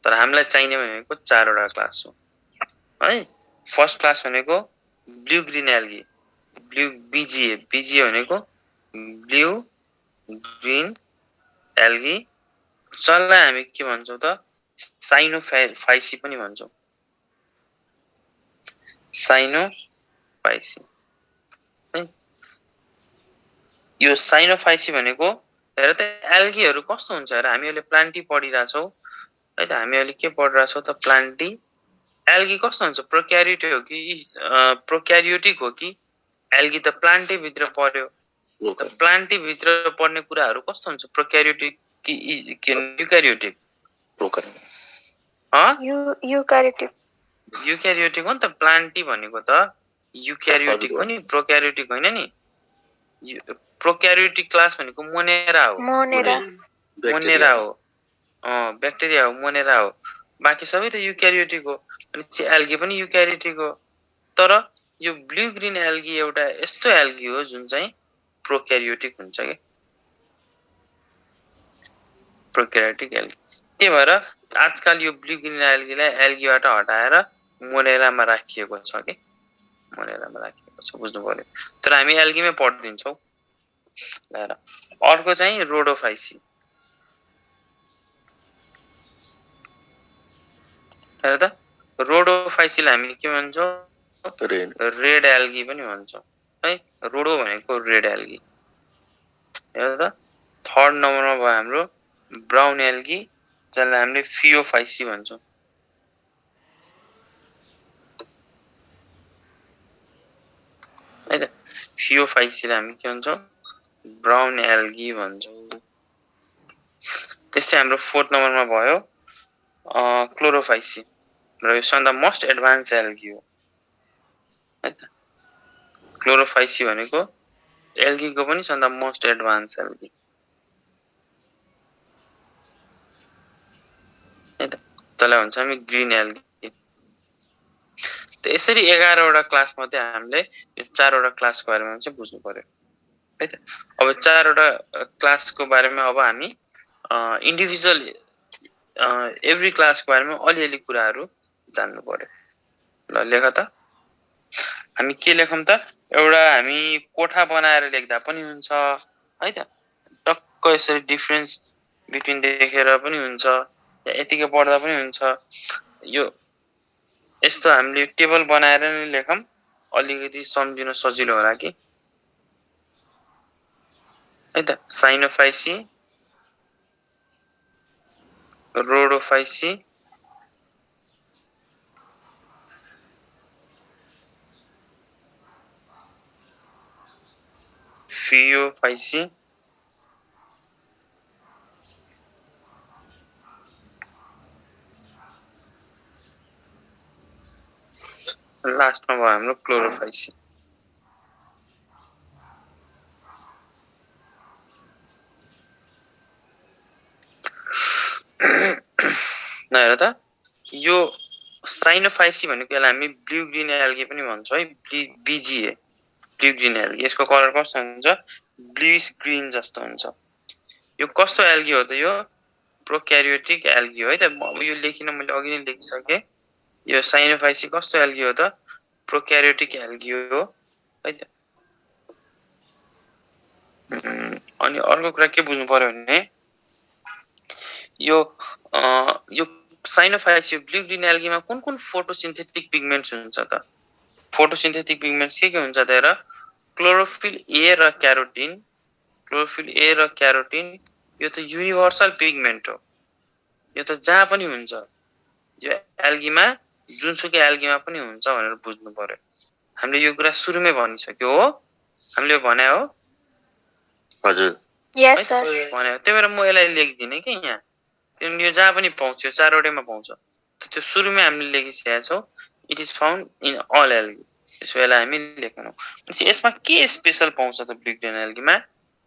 तर हामीलाई चाहिने भनेको 4 वटा क्लास हो है फर्स्ट क्लास भनेको blue green algae blue BGA भनेको ब्लू ग्रीन एल्गी जसलाई हामी के भन्छौं त साइनोफाइसी पनि भन्छौं साइनोफाइसी यो साइनोफाइसी भनेको हेर त एल्गीहरु कस्तो हुन्छ हेर हामी अहिले प्लान्टी पढिरा छौं है त हामी अहिले के पढिरा छौं त प्लान्टी एल्गी कस्तो हुन्छ प्रोक्यारियोटिक हो कि एल्गी त प्लान्टी भित्र पर्यो त प्लान्टी भित्र पर्ने कुराहरु कस्तो हुन्छ प्रोक्यारियोटिक कि युक्यारियोटिक युक्यारियोटिक हो नि त प्लान्टी भनेको त युक्यारियोटिक हो नि प्रोक्यारियोटिक होइन नि प्रोक्यारियोटिक क्लास भनेको मोनेरा हो ब्याक्टेरिया हो मोनेरा हो बाकी सबै त युक्यारियोटिक हो अनि एल्गी पनि युक्यारियोटिक हो तर यो ब्लू ग्रीन एल्गी एउटा यस्तो एल्गी हो जुन चाहिँ प्रोक्यारियोटिक हुन्छ के प्रोक्यारियोटिक एल्गी त्यही भएर आजकल यो ब्लू ग्रीन एल्गीलाई एल्गीबाट हटाएर मोनेरामा राखिएको छ के मोनेरामा राखिएको छ बुझ्नु पर्यो तर हामी एल्गीमै पढ्दिन्छौं हेर अर्को चाहिँ रोडोफाइसी हेर त रोडोफाइसीलाई हामी के भन्छौं रेड एल्गी पनि भन्छौं है रोडो भनेको रेड एल्गी हेर त थर्ड नम्बरमा भयो हाम्रो ब्राउन एल्गी जसलाई हामीले फियोफाइसी भन्छौं है त फियोफाइसीलाई हामी के भन्छौं ब्राउन एल्गी भन्छौं त्यसै हाम्रो फोर्थ नम्बरमा भयो क्लोरोफाइसी र यो सबभन्दा मोस्ट एडभान्स एल्गी हो है त क्लोरोफाइसी भनेको एल्गीको पनि सबभन्दा मोस्ट एडभान्स एल्गी है त त्यसलाई भन्छ हामी ग्रीन एल्गी त यसरी 11 वटा क्लास मध्ये हामीले यो 4 वटा क्लासको बारेमा चाहिँ बुझ्नु पर्यो है त अब 4 वटा क्लासको बारेमा अब हामी इन्डिभिजुअल एभ्री क्लासको बारेमा अलिअलि कुराहरु जान्नु पर्यो ल लेख त हामी के लेखौं त एउटा हामी कोठा बनाएर लेख्दा पनि हुन्छ है त टक्क यसरी डिफरेन्स बिट्विन देखेर पनि हुन्छ या यतिकै पढ्दा पनि हुन्छ यो यस्तो हामीले टेबल बनाएर नै लेखौं अलिकति सम्झिन सजिलो होला कि है त साइनोफाइसी रोडोफाइसी फियोफाइसी लास्टमा भयो हाम्रो क्लोरोफाइसी हेर त यो साइनोफाइसी भनेको यसलाई हामी ब्लू ग्रीन एल्गी पनि भन्छौं है बीजीए ब्लू ग्रीन एल्गी यसको कलर कस्तो हुन्छ ब्लुइश ग्रीन जस्तो हुन्छ यो कस्तो एल्गी हो त यो प्रोक्यारियोटिक एल्गी हो है त यो लेखिन मैले अघि नै लेखिसके यो साइनोफाइसी कस्तो एल्गी हो त प्रोक्यारियोटिक एल्गी हो है त अनि अर्को कुरा के बुझ्नु पर्यो भने यो साइनोफाइसी ब्लू ग्रीन एल्गीमा कुन फोटोसिन्थेटिक पिगमेन्ट्स हुन्छ त फोटोसिन्थेटिक पिगमेन्ट्स के हुन्छ त हेर क्लोरोफिल ए र क्यारोटिन यो त युनिभर्सल पिगमेन्ट हो यो त जहाँ पनि हुन्छ यो एल्गीमा जुनसुकै एल्गीमा पनि हुन्छ भनेर बुझ्नु पर्यो हामीले यो कुरा सुरुमै भनिसक्यो हो हामीले भने हो हजुर Yes, sir. भने त्यही भएर म यसलाई लेख्दिनँ कि यहाँ किनभने यो जहाँ पनि पाउँछ यो चारवटैमा पाउँछ त्यो सुरुमै हामीले लेखिसकेका छौँ it is found in all algae त्यसो बेला हामी लेख्दैनौँ यसमा के स्पेसल पाउँछ त ब्लू ग्रीन एल्गीमा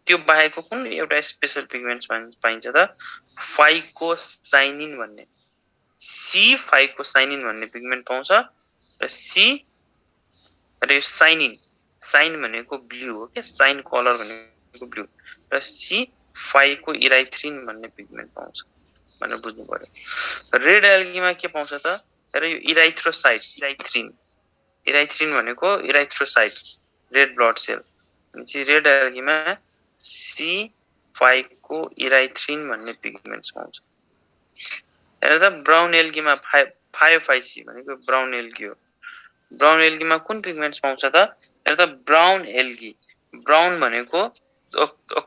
त्यो बाहेकको कुन एउटा स्पेसल पिगमेन्ट्स पाइन्छ त फाइकोसाइनिन भन्ने फाइकोसाइनिन भन्ने पिगमेन्ट पाउँछ र र यो साइन भनेको ब्लू हो के साइन कलर भनेको ब्लू र फाइको इराइथ्रिन भन्ने पिगमेन्ट पाउँछ भनेर बुझ्नु पर्यो रेड एल्गीमा के पाउँछ त र यो इराइथ्रोसाइट्स इराइथ्रिन भनेको इराइथ्रोसाइट्स रेड ब्लड सेल भनेपछि रेड एल्गीमा फाइको इराइथ्रिन भन्ने पिगमेन्ट्स पाउँछ हेर त ब्राउन एल्गीमा फायोफाइसी भनेको ब्राउन एल्गी हो ब्राउन एल्गीमा कुन पिगमेन्ट्स पाउँछ त हेर त ब्राउन एल्गी ब्राउन भनेको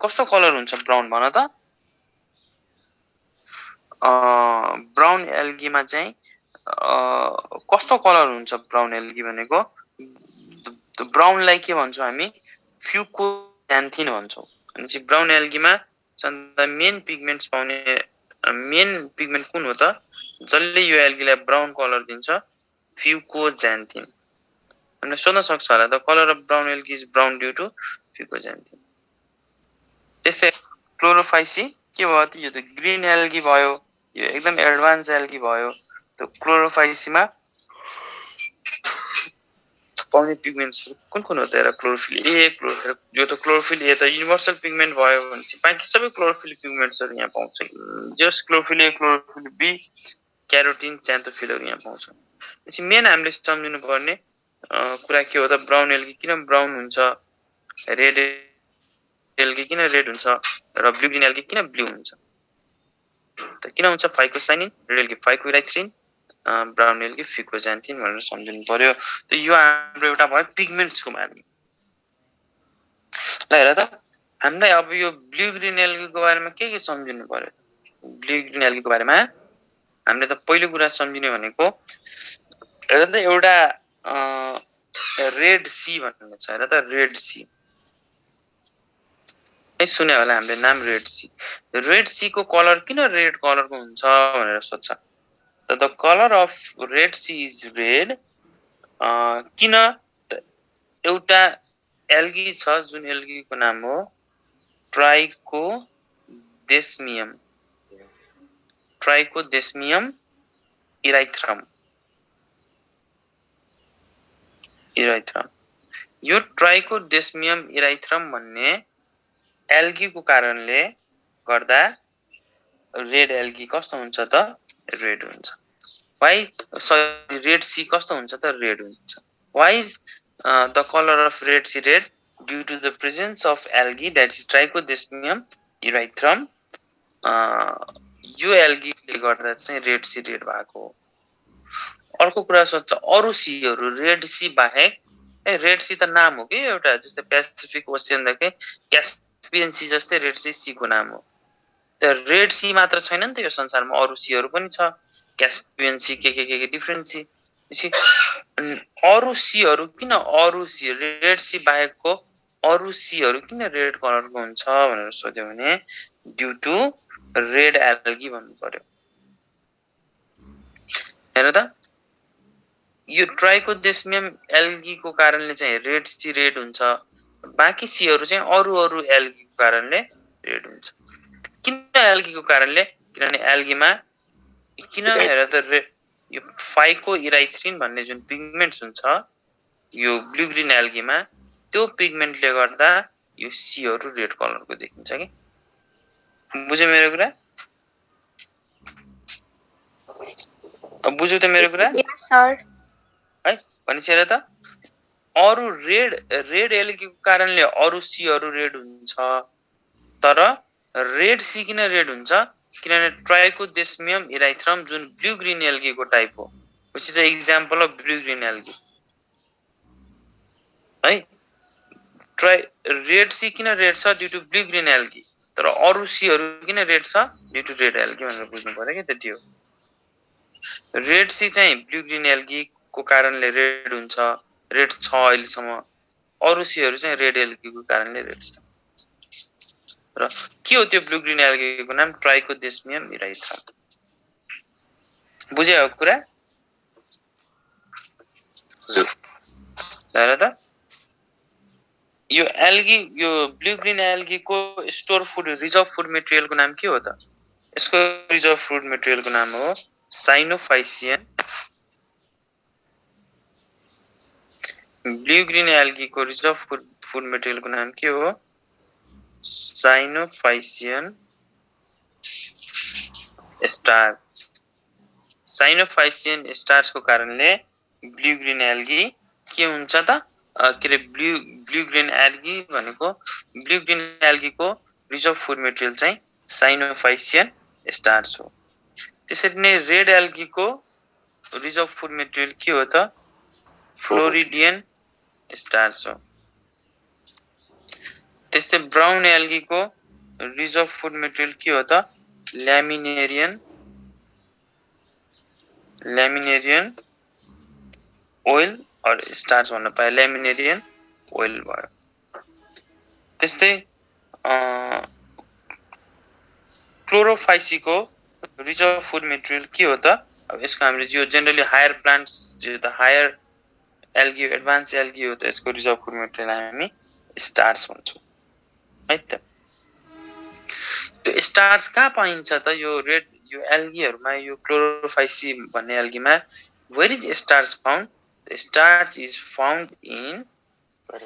कस्तो कलर हुन्छ ब्राउन भन त ब्राउन एल्गीमा चाहिँ कस्तो कलर हुन्छ ब्राउन एल्गी भनेको ब्राउनलाई के भन्छौँ हामी फ्युकोज्यान्थिन भन्छौँ भनेपछि ब्राउन एल्गीमा मेन पिगमेन्ट्स पाउने मेन पिगमेन्ट कुन हो त जसले यो एल्गीलाई ब्राउन कलर दिन्छ फ्युकोज्यान्थिन भनेर सोध्न सक्छ होला the colour of brown algae is brown due to fucoxanthin त्यसै क्लोरोफाइसी के भयो त यो त ग्रीन एल्गी भयो यो एकदम एडभान्स एल्गी भयो त क्लोरोफाइसीमा पाउने पिगमेन्ट्स कुन हो त हेर क्लोरोफिल ए यो त क्लोरोफिल ए त युनिभर्सल पिगमेन्ट भयो भने बाँकी सबै क्लोरोफिल पिगमेन्ट्सहरू यहाँ पाउँछ जस क्लोरोफिल ए क्लोरोफिल बी क्यारोटिन xanthophyllहरू यहाँ पाउँछ त्यसपछि मेन हामीले सम्झिनु पर्ने कुरा के हो त ब्राउन एल्गी किन ब्राउन हुन्छ रेड एल्गी किन रेड हुन्छ र ब्लू ग्रीन एल्गी किन ब्लू हुन्छ त किन हुन्छ phycocyanin red algae phycoerythrin brown algae fucoxanthin भनेर सम्झिनु पर्यो त यो हाम्रो एउटा भयो पिगमेन्ट्सको बारेमा ल हेर त हामीलाई अब यो ब्लू ग्रीन एल्गीको बारेमा के सम्झिनु पर्यो ब्लू ग्रीन एल्गीको बारेमा हामीले त पहिलो कुरा सम्झिने भनेको हेर त एउटा रेड सी भन्ने छ हेर त रेड सी सुने होला हामीले नाम रेड सी को कलर किन रेड कलरको हुन्छ भनेर सोध्छ त the colour of red sea is red किन एउटा एल्गी छ जुन एल्गीको नाम हो ट्राइकोडेस्मियम इराइथ्रम यो ट्राइकोडेस्मियम इराइथ्रम भन्ने एल्गीको कारणले गर्दा रेड एल्गी कस्तो हुन्छ त रेड हुन्छ रेड सी कस्तो हुन्छ त रेड हुन्छ why is the colour of red sea red due to the presence of algae that is trichodesmium erythraeum यो एल्गीले गर्दा चाहिँ रेड सी रेड भएको हो अर्को कुरा सोध्छ अरू सीहरू रेड सी बाहेक रेड सी त नाम हो कि एउटा जस्तै पेसिफिक ओसियनदेखि क्यास्पियन सी जस्तै रेड सी को नाम हो त रेड सी मात्र छैन नि त यो संसारमा अरू सीहरू पनि छ क्यास्पियन सी के डिफ्रेन्ट सी अरू सीहरू किन अरू सी रेड सी बाहेकको अरू सीहरू किन रेड कलरको हुन्छ भनेर सोध्यो भने ड्यू टु रेड एल्गी भन्नु पर्यो हेर त यो ट्राइकोडेस्मियम एल्गीको कारणले चाहिँ रेड सी रेड हुन्छ बाँकी सीहरू चाहिँ अरू एल्गीको कारणले रेड हुन्छ किन एल्गीको कारणले किनभने एल्गीमा किन हेर त यो फाइको इराइथ्रिन भन्ने जुन पिगमेन्ट्स हुन्छ यो ब्लू ग्रीन एल्गीमा त्यो पिगमेन्टले गर्दा यो सीहरू रेड कलरको देखिन्छ कि बुझ्यो मेरो कुरा? अब बुझ्यो त मेरो कुरा? Yes, sir. है भनेपछि हेर त अरु रेड एल्गी को कारणले अरु सी अरु रेड हुन्छ तर रेड सी किन रेड हुन्छ किनभने ट्राइकोडेस्मियम इराइथ्रम जुन ब्लू ग्रीन एल्गी को टाइप हो which is an example of blue green algae है रेड सी किन रेड छ due to blue green algae तर अरु सी हरु किन रेड छ ड्यू टु रेड एल्गी भनेर बुझ्नु पर्यो के त्यति हो रेड सी चाहिँ ब्लू ग्रीन एल्गी को कारणले रेड हुन्छ रेड छ अहिलेसम्म अरु सी हरु चाहिँ रेड एल्गी को कारणले रेड छ र के हो त्यो ब्लू ग्रीन एल्गी को नाम ट्राइकोडेस्मियम इराइथ्रम बुझ्यो कुरा हेर त यो एल्गी यो ब्लू ग्रीन एल्गी को store food reserve food material को नाम के हो त यसको रिजर्भ फूड मटेरियल को नाम हो साइनोफाइसियन ब्लू ग्रीन एल्गी को रिजर्भ फूड मटेरियल को नाम के हो साइनोफाइसियन स्टार्च साइनोफाइसियन स्टार्च को कारणले ब्लू ग्रीन एल्गी के हुन्छ त के रे ब्लू ग्रीन एल्गी भनेको ब्लू ग्रीन एल्गी को रिजर्भ फूड मटेरियल चाहिँ साइनोफाइसियन स्टार्च हो त्यसरी नै रेड एल्गी को रिजर्भ फूड मटेरियल के हो त फ्लोरिडियन स्टार्च हो त्यस्तै ब्राउन एल्गी को रिजर्भ फूड मटेरियल के हो त लैमिनेरियन ओइल और स्टार्च भन्न पाए लैमिनेरियन ओइल भयो त्यस्तै क्लोरोफाइसी को रिजर्भ फूड मटेरियल के हो त अब यसको हामीले जो जनरली हायर प्लान्ट्स जो त हायर एल्गी एडभान्स एल्गी हो त यसको रिजर्भ फूड मटेरियल हामी स्टार्च भन्छौं है त यो स्टार्च कहाँ पाइन्छ त यो रेड यो एल्गीहरुमा यो क्लोरोफाइसी भन्ने एल्गीमा where is starch found the starch is found in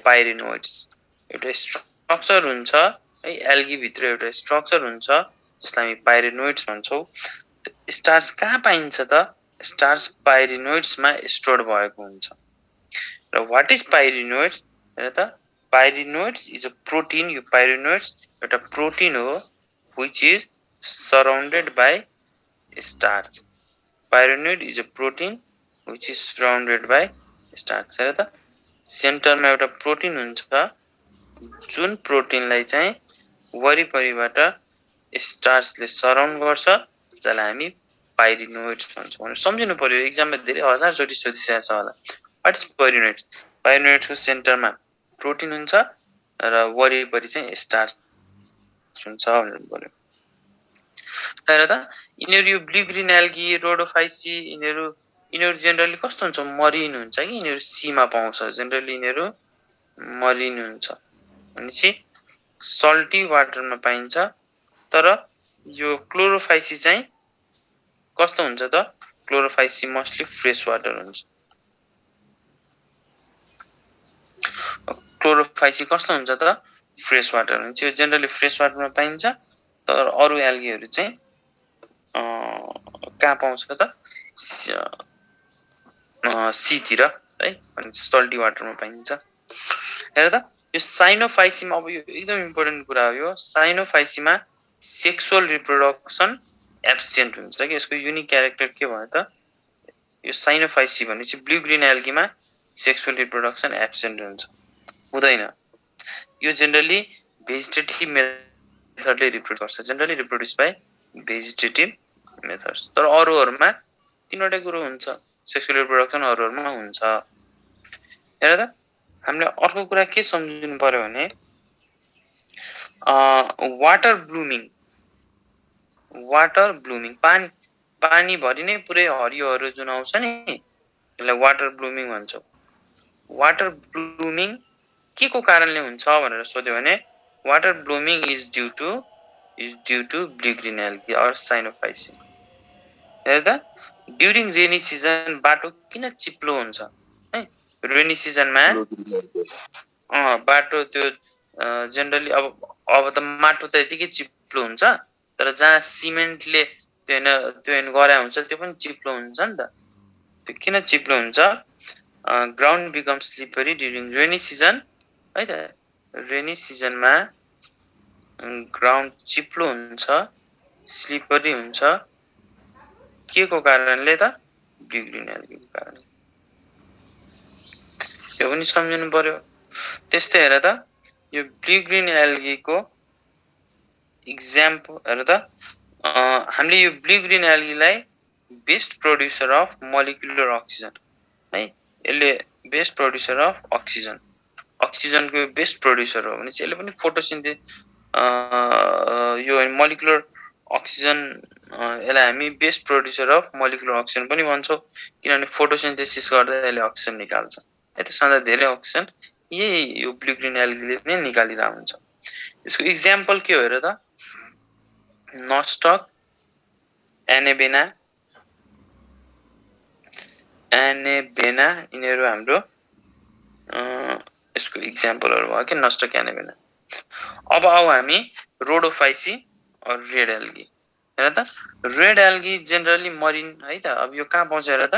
pyrenoids एउटा स्ट्रक्चर हुन्छ है एल्गी भित्र एउटा स्ट्रक्चर हुन्छ जसलाई हामी पाइरिनोइड्स भन्छौं स्टार्च कहाँ पाइन्छ त स्टार्च पाइरिनोइड्स मा स्टोर भएको हुन्छ र व्हाट इज पाइरिनोइड्स हेर त पाइरिनोइड्स इज अ प्रोटीन यो पाइरिनोइड्स एउटा प्रोटीन हो which is surrounded by starch pyrimidine is a protein which is surrounded by starch हेर त सेन्टरमा एउटा प्रोटीन हुन्छ जुन प्रोटीनलाई चाहिँ वरिपरिबाट स्टार्चले सराउन्ड गर्छ जसलाई हामी पाइरिनोइड्स भन्छौं भने सम्झिनु पर्यो एक्जाममा धेरै हजार चोटी सोधिसकेको छ होला व्हाट इज पाइरिनोइड्स पाइरिनोइड्सको सेन्टरमा प्रोटीन हुन्छ र वरिपरि चाहिँ स्टार्च हुन्छ भनेर बोल्यो हेर त यिनीहरु यो ब्लू ग्रीन एल्गी रोडोफाइसी यिनीहरु जनरली कस्तो हुन्छ मरिन हुन्छ कि यिनीहरु सीमा पाउँछ जनरली यिनीहरु मरिन हुन्छ भनेपछि सल्टी वाटरमा पाइन्छ तर यो क्लोरोफाइसी चाहिँ कस्तो हुन्छ त क्लोरोफाइसी मोस्टली फ्रेश वाटर हुन्छ क्लोरोफाइसी कस्तो हुन्छ त फ्रेश वाटर हुन्छ यो जनरली फ्रेश वाटरमा पाइन्छ तर अरु एल्गीहरु चाहिँ कहाँ पाउँछ त सी तिर है अनि सल्टी वाटरमा पाइन्छ हेर त यो साइनोफाइसीमा अब यो एकदम इम्पोर्टेन्ट कुरा हो यो साइनोफाइसीमा सेक्सुअल रिप्रोडक्सन एब्सेन्ट हुन्छ कि यसको युनिक क्यारेक्टर के भयो त यो साइनोफाइसी भनेपछि ब्लू ग्रीन एल्गीमा सेक्सुअल रिप्रोडक्सन एब्सेन्ट हुन्छ हुँदैन यो जनरली भेजिटेटिभ मेथडले रिप्रोड्युस गर्छ generally reproduce by vegetative methods तर अरुहरुमा तीनवटै कुरो हुन्छ सेक्सुअल रिप्रोडक्सन अरुहरुमा हुन्छ हेर त हामीले अर्को कुरा के सम्झिनु पर्यो भने वाटर ब्लूमिङ पानी भरि नै पुरै हरियोहरु जुन आउँछ नि त्यसलाई वाटर ब्लूमिङ भन्छौं वाटर ब्लूमिङ के को कारणले हुन्छ भनेर सोध्यो भने water blooming is due to blue green algae or cyanophyceae हेर त ड्युरिङ रेनी सिजन बाटो किन चिप्लो हुन्छ है रेनी सिजनमा बाटो त्यो जनरली अब त माटो त यतिकै चिप्लो हुन्छ तर जहाँ सिमेन्टले त्यो गरे हुन्छ त्यो पनि चिप्लो हुन्छ नि त। त्यो किन चिप्लो हुन्छ? Ground become slippery during rainy season है त। रेनी सिजनमा ग्राउन्ड चिप्लो हुन्छ, स्लिपरी हुन्छ, के को कारणले त? ब्लू ग्रीन एल्गीको कारणले। यो पनि सम्झिनु पर्यो। त्यस्तै हेर त यो ब्लू ग्रीन एल्गीको इक्जाम्पल हेर त हामीले यो ब्लू ग्रीन एल्गीलाई best producer of molecular oxygen है, यसले बेस्ट प्रोड्युसर अफ अक्सिजन, अक्सिजनको बेस्ट प्रोड्युसर हो भने चाहिँ यसले पनि फोटोसिन्थेसिस यो मोलिकुलर अक्सिजन यसलाई हामी best producer of molecular oxygen पनि भन्छौँ किनभने फोटोसिन्थेसिस गर्दा यसले अक्सिजन निकाल्छ। यसभन्दा धेरै अक्सिजन यही यो ब्लू ग्रीन एल्गीले नै निकालिरहेको हुन्छ। यसको इक्जाम्पल के हो हेर त? नस्टक, एनेबेना यिनीहरू हाम्रो यसको इक्जाम्पलहरू भयो कि नस्टक, एनेबेना। अब आऊ हामी रोडोफाइसी और रेड एल्गी। हेर त रेड एल्गी जेनरली मरिन है त। अब यो कहाँ पाउँछ हेर त?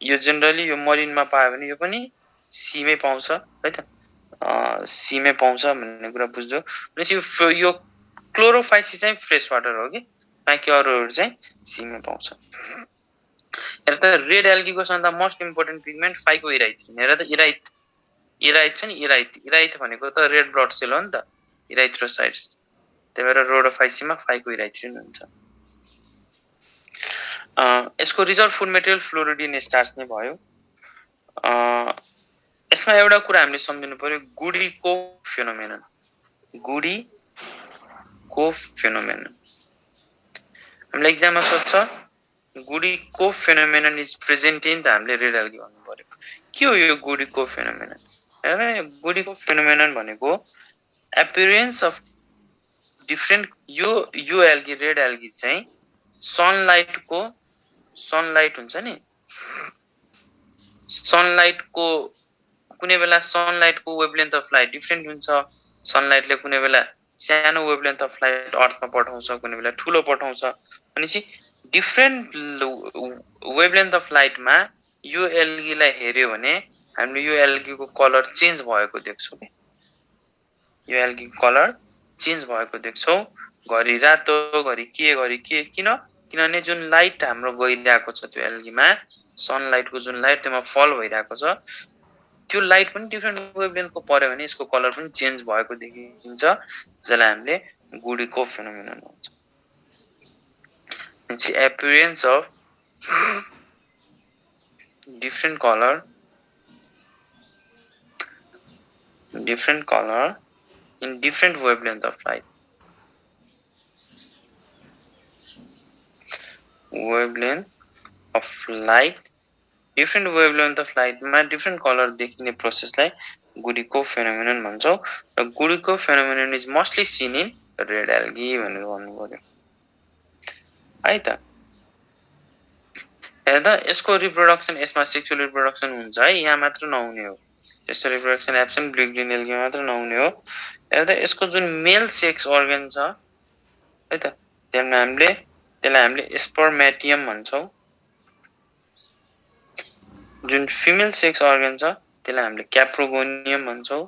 यो जेनरली यो मरिनमा पायो भने यो पनि सीमै पाउँछ है त। सीमै पाउँछ भन्ने कुरा बुझ्यो। भनेपछि यो क्लोरोफाइसी चाहिँ फ्रेश वाटर हो कि, बाँकी अरूहरू चाहिँ सीमै पाउँछ। हेर त रेड एल्गीको सबभन्दा मोस्ट इम्पोर्टेन्ट पिगमेन्ट फाइकोइराइथ्रिन। हेर त इराइथ छ नि, इराइथ भनेको त रेड ब्लड सेल हो नि त, इराइथ्रोसाइट्स। त्यही भएर रोडोफाइसीमा फाइकोइराइथ्रिन हुन्छ। यसको रिजर्भ फुड मेटेरियल फ्लोरिडिन स्टार्च नै भयो। यसमा एउटा कुरा हामीले सम्झिनु पर्यो, गुडीको फेनोमेनन। गुडीको फेनोमेनन हामीले एक्जाममा सोध्छ, गुडीको फेनोमेनन इज प्रेजेन्ट इन, त हामीले रेड एल्गी भन्नु पर्यो। के हो यो गुडीको फेनोमेनन? हेर गुडीको फेनोमेनन भनेको एपियरेन्स अफ डिफरेन्ट यो एल्गी रेड एल्गी चाहिँ सनलाइट हुन्छ नि, सनलाइटको कुनै बेला सनलाइटको वेभलेन्थ अफ लाइट डिफरेन्ट हुन्छ। सनलाइटले कुनै बेला सानो वेभलेन्थ अफ लाइट अर्थमा पठाउँछ, कुनै बेला ठुलो पठाउँछ। भनेपछि डिफरेन्ट वेभलेन्थ अफ लाइटमा यो एल्गीलाई हेर्यो भने हामीले यो एल्गीको कलर चेन्ज भएको देख्छौँ। यो एल्गीको कलर चेन्ज भएको देख्छौँ, घरि रातो, घरि के। किनभने जुन लाइट हाम्रो गइरहेको छ त्यो एल्गीमा, सनलाइटको जुन लाइट त्यसमा फल भइरहेको छ, त्यो लाइट पनि डिफरेन्ट वेभलेन्थको पर्यो भने यसको कलर पनि चेन्ज भएको देखिन्छ, जसलाई हामीले गुडीको फेनोमेनन भन्छ। It's the appearance of different color in different wavelength of light. Wavelength of light, different wavelength of light मा different color देखिने प्रोसेसलाई गुडीको फेनोमेनन भन्छौँ। र गुडीको phenomenon is mostly seen in red algae भनेर भन्नु पर्यो है त। हेर त यसको रिप्रोडक्सन, यसमा सेक्सुअल रिप्रोडक्सन हुन्छ है, यहाँ मात्र नहुने हो। Sexual reproduction absent blue green algae मात्र नहुने हो। हेर त यसको जुन मेल सेक्स अर्गन छ है त, त्यसलाई हामीले स्पर्मेटियम भन्छौँ। जुन फिमेल सेक्स अर्गन छ त्यसलाई हामीले क्याप्रोगोनियम भन्छौँ।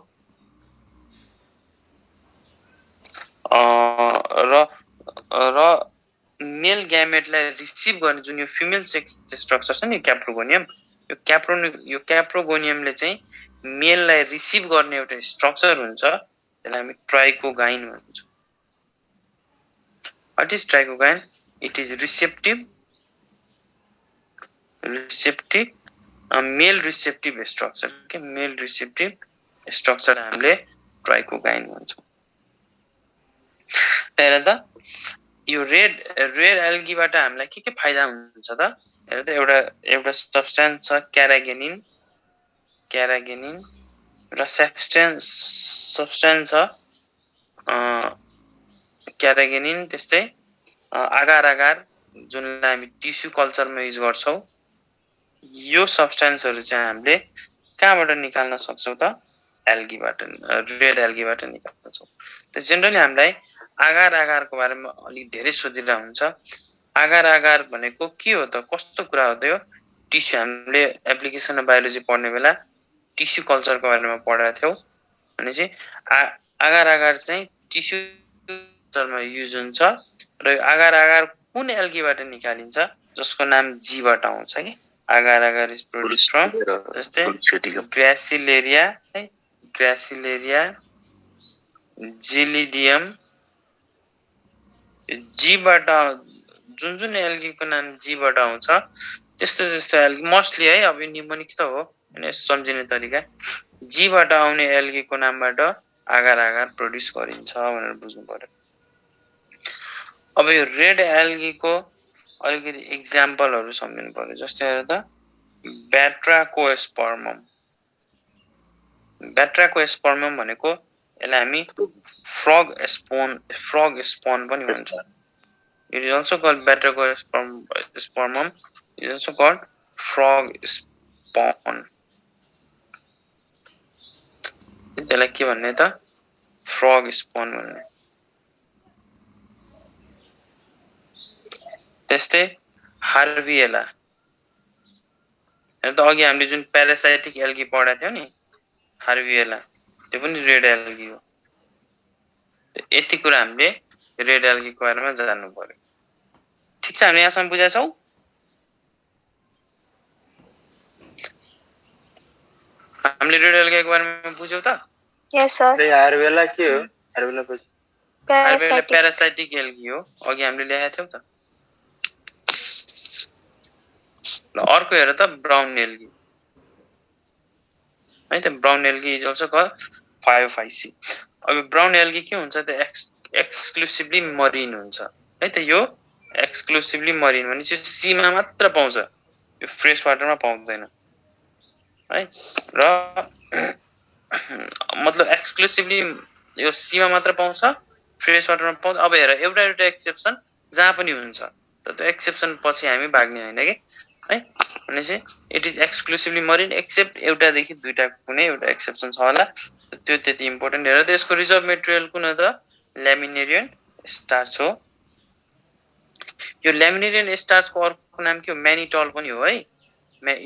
र मेल ग्यामेटलाई रिसिभ गर्ने जुन यो फिमेल सेक्स स्ट्रक्चर छ नि क्याप्रोगोनियम, यो क्याप्रोगोनियमले चाहिँ मेललाई रिसिभ गर्ने एउटा स्ट्रक्चर हुन्छ, त्यसलाई हामी ट्राइकोगाइन भन्छौँ। What is trichogyne? It is receptive male receptive structure के, मेल रिसेप्टिभ स्ट्रक्चर हामीले ट्राइकोगाइन भन्छौँ। हेर त यो रेड एल्गीबाट हामीलाई के फाइदा हुन्छ त? हेर त एउटा सब्स्टेन्स छ क्यारागेनिन र सब्स्टेन्स छ क्यारागेनिन, त्यस्तै आगार जुनलाई हामी टिस्यु कल्चरमा युज गर्छौँ। यो सब्स्टेन्सहरू चाहिँ हामीले कहाँबाट निकाल्न सक्छौँ त? एल्गीबाट, रेड एल्गीबाट निकाल्न सक्छौँ। त जेनरली हामीलाई आगार आगारको बारेमा अलि धेरै सोधिरा हुन्छ आगार आगार भनेको के हो त कस्तो कुरा हो त यो टिस्यु हामीले एप्लिकेसन अफ बायोलोजी पढ्ने बेला टिस्यु कल्चरको बारेमा पढेका थियौ भनेपछि आगार आगार चाहिँ टिस्यु कल्चरमा युज हुन्छ र आगार आगार कुन एल्गीबाट निकालिन्छ जसको नाम जीबाट आउँछ के आगार आगार इज प्रोड्युस्ड फ्रम जस्तै ग्रासिलेरिया है ग्रासिलेरिया जिलिडियम जीबाट जुन जुन एल्गीको नाम जीबाट आउँछ त्यस्तो त्यस्तो एल्गी मोस्टली है अब निमोनिक त हो हैन सम्झिने तरिका जीबाट आउने एल्गीको नामबाट आगार आगार प्रोड्युस गरिन्छ भनेर बुझ्नु पर्यो अब यो रेड एल्गीको अलिकति एक्जाम्पलहरु सम्झिनु पर्यो जस्तै हेर त ब्याट्राकोस्पर्मम भनेको यसलाई हामी फ्रग स्पोन पनि भन्छ It is also called Batrachospermum. It is also called frog spawn. त्यसलाई के भन्ने त frog spawn भन्ने त्यस्तै हार्विएला हेर्दा अघि हामीले जुन प्यारासाइटिक एल्गी पढाएको थियौ नि हार्विएला त्यो पनि रेड एल्गी हो यति कुरा हामीले रेड एल्गीको बारेमा जान्नु पर्यो ठीक छ हामी यहाँसम्म बुझेका छौ हामीले रेड एल्गीको बारेमा बुझ्यौ त Yes, sir. हार्वेला के हो हार्वेला पछि हार्विएला Parasitic. प्यारासाइटिक एल्गी हो अघि हामीले लेखेका थियौ त ल अर्को हेर त ब्राउन एल्गी है त brown algae is also called phaeophyceae अब ब्राउन एल्गी के हुन्छ त एक्सक्लुसिभली मरिन हुन्छ है त यो एक्सक्लुसिभली मरिन भनेपछि सीमा मात्र पाउँछ यो फ्रेश वाटरमा पाउँदैन है र मतलब एक्सक्लुसिभली यो सीमा मात्र पाउँछ फ्रेश वाटरमा पाउँछ अब हेर एउटा एउटा एक्सेप्सन जहाँ पनि हुन्छ त त्यो एक्सेप्सन पछि हामी भाग्ने हैन के है भनेपछि it is exclusively marine except एउटा देखि दुईटा कुनै एउटा एक्सेप्सन छ होला त्यो त्यति इम्पोर्टेन्ट हेर त्यसको रिजर्भ मेटेरियल कुन हो त ल्यामिनेरियन स्टार्च हो यो ल्यामिनेरियन स्टार्च को अर्को नाम के हो म्यानिटोल पनि हो है